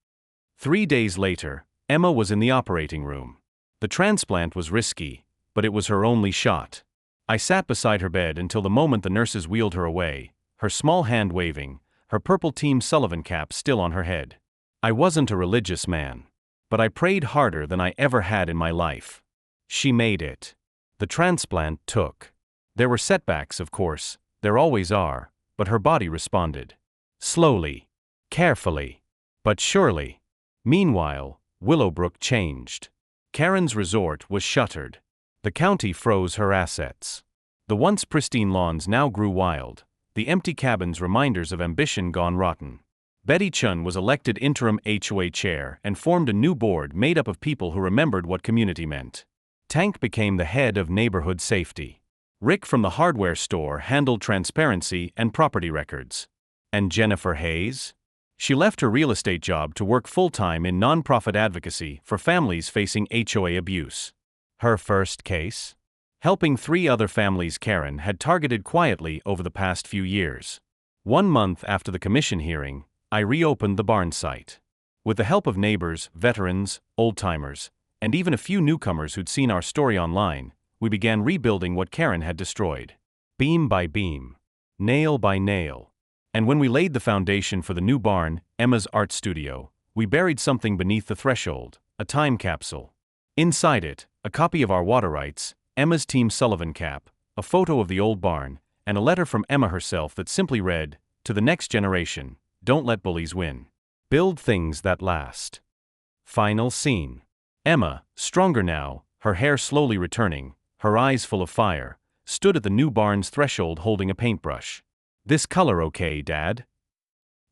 [SPEAKER 1] 3 days later, Emma was in the operating room. The transplant was risky, but it was her only shot. I sat beside her bed until the moment the nurses wheeled her away, her small hand waving, her purple Team Sullivan cap still on her head. I wasn't a religious man, but I prayed harder than I ever had in my life. She made it. The transplant took. There were setbacks, of course, there always are, but her body responded. Slowly. Carefully. But surely. Meanwhile, Willowbrook changed. Karen's resort was shuttered. The county froze her assets. The once pristine lawns now grew wild, the empty cabins reminders of ambition gone rotten. Betty Chun was elected interim HOA chair and formed a new board made up of people who remembered what community meant. Tank became the head of neighborhood safety. Rick from the hardware store handled transparency and property records. And Jennifer Hayes? She left her real estate job to work full-time in nonprofit advocacy for families facing HOA abuse. Her first case? Helping 3 other families Karen had targeted quietly over the past few years. 1 month after the commission hearing, I reopened the barn site. With the help of neighbors, veterans, old-timers, and even a few newcomers who'd seen our story online, we began rebuilding what Karen had destroyed. Beam by beam. Nail by nail. And when we laid the foundation for the new barn, Emma's art studio, we buried something beneath the threshold, a time capsule. Inside it, a copy of our water rights, Emma's Team Sullivan cap, a photo of the old barn, and a letter from Emma herself that simply read, "To the next generation, don't let bullies win. Build things that last." Final scene. Emma, stronger now, her hair slowly returning, her eyes full of fire, stood at the new barn's threshold holding a paintbrush. "This color okay, Dad?"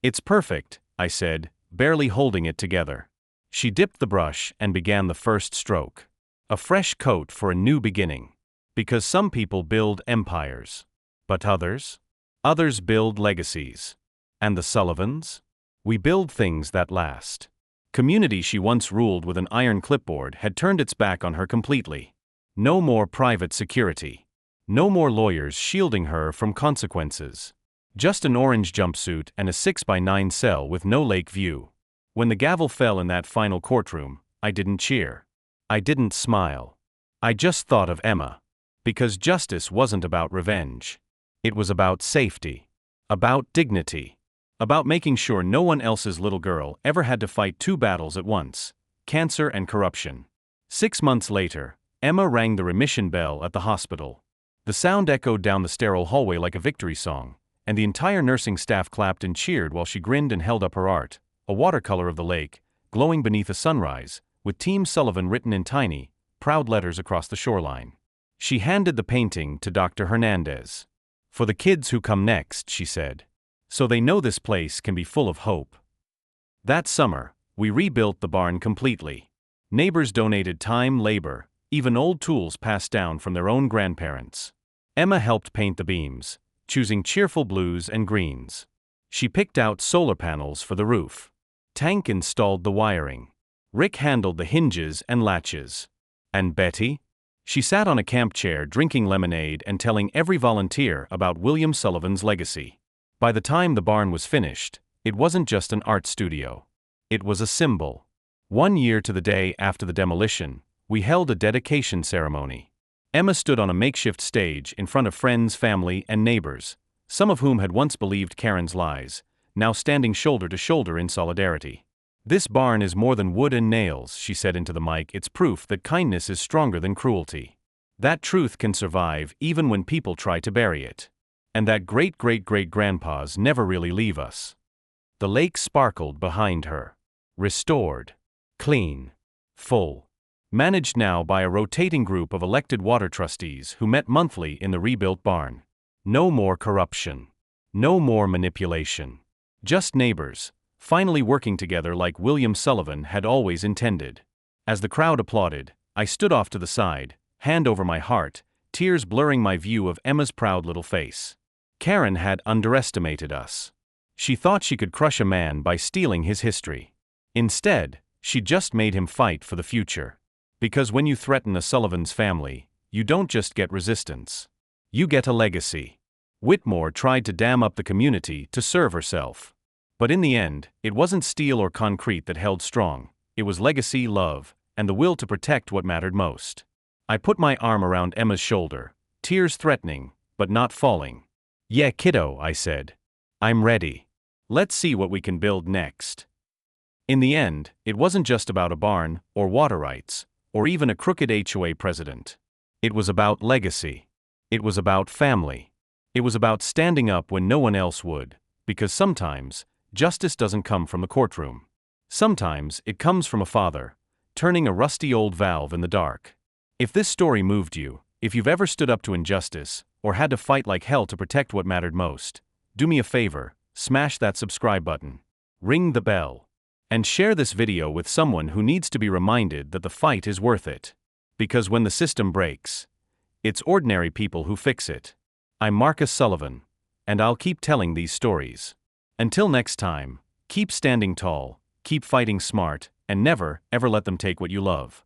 [SPEAKER 1] "It's perfect," I said, barely holding it together. She dipped the brush and began the first stroke. A fresh coat for a new beginning. Because some people build empires. But others? Others build legacies. And the Sullivans? We build things that last. Community she once ruled with an iron clipboard had turned its back on her completely. No more private security. No more lawyers shielding her from consequences. Just an orange jumpsuit and a 6x9 cell with no lake view. When the gavel fell in that final courtroom, I didn't cheer. I didn't smile. I just thought of Emma. Because justice wasn't about revenge. It was about safety. About dignity. About making sure no one else's little girl ever had to fight 2 battles at once, cancer and corruption. 6 months later, Emma rang the remission bell at the hospital. The sound echoed down the sterile hallway like a victory song, and the entire nursing staff clapped and cheered while she grinned and held up her art, a watercolor of the lake, glowing beneath a sunrise, with Team Sullivan written in tiny, proud letters across the shoreline. She handed the painting to Dr. Hernandez. "For the kids who come next," she said. "So they know this place can be full of hope." That summer, we rebuilt the barn completely. Neighbors donated time, labor, even old tools passed down from their own grandparents. Emma helped paint the beams. choosing cheerful blues and greens. She picked out solar panels for the roof. Tank installed the wiring. Rick handled the hinges and latches. And Betty? She sat on a camp chair drinking lemonade and telling every volunteer about William Sullivan's legacy. By the time the barn was finished, it wasn't just an art studio. It was a symbol. 1 year to the day after the demolition, we held a dedication ceremony. Emma stood on a makeshift stage in front of friends, family, and neighbors, some of whom had once believed Karen's lies, now standing shoulder to shoulder in solidarity. "This barn is more than wood and nails," she said into the mic. "It's proof that kindness is stronger than cruelty. That truth can survive even when people try to bury it. And that great-great-great-grandpas never really leave us." The lake sparkled behind her. Restored. Clean. Full. Managed now by a rotating group of elected water trustees who met monthly in the rebuilt barn. No more corruption. No more manipulation. Just neighbors, finally working together like William Sullivan had always intended. As the crowd applauded, I stood off to the side, hand over my heart, tears blurring my view of Emma's proud little face. Karen had underestimated us. She thought she could crush a man by stealing his history. Instead, she just made him fight for the future. Because when you threaten a Sullivan's family, you don't just get resistance. You get a legacy. Whitmore tried to dam up the community to serve herself. But in the end, it wasn't steel or concrete that held strong. It was legacy, love, and the will to protect what mattered most. I put my arm around Emma's shoulder, tears threatening, but not falling. "Yeah, kiddo," I said. "I'm ready. Let's see what we can build next." In the end, it wasn't just about a barn, or water rights, or even a crooked HOA president. It was about legacy. It was about family. It was about standing up when no one else would, because sometimes, justice doesn't come from the courtroom. Sometimes, it comes from a father, turning a rusty old valve in the dark. If this story moved you, if you've ever stood up to injustice, or had to fight like hell to protect what mattered most, do me a favor, smash that subscribe button, ring the bell, and share this video with someone who needs to be reminded that the fight is worth it. Because when the system breaks, it's ordinary people who fix it. I'm Marcus Sullivan, and I'll keep telling these stories. Until next time, keep standing tall, keep fighting smart, and never, ever let them take what you love.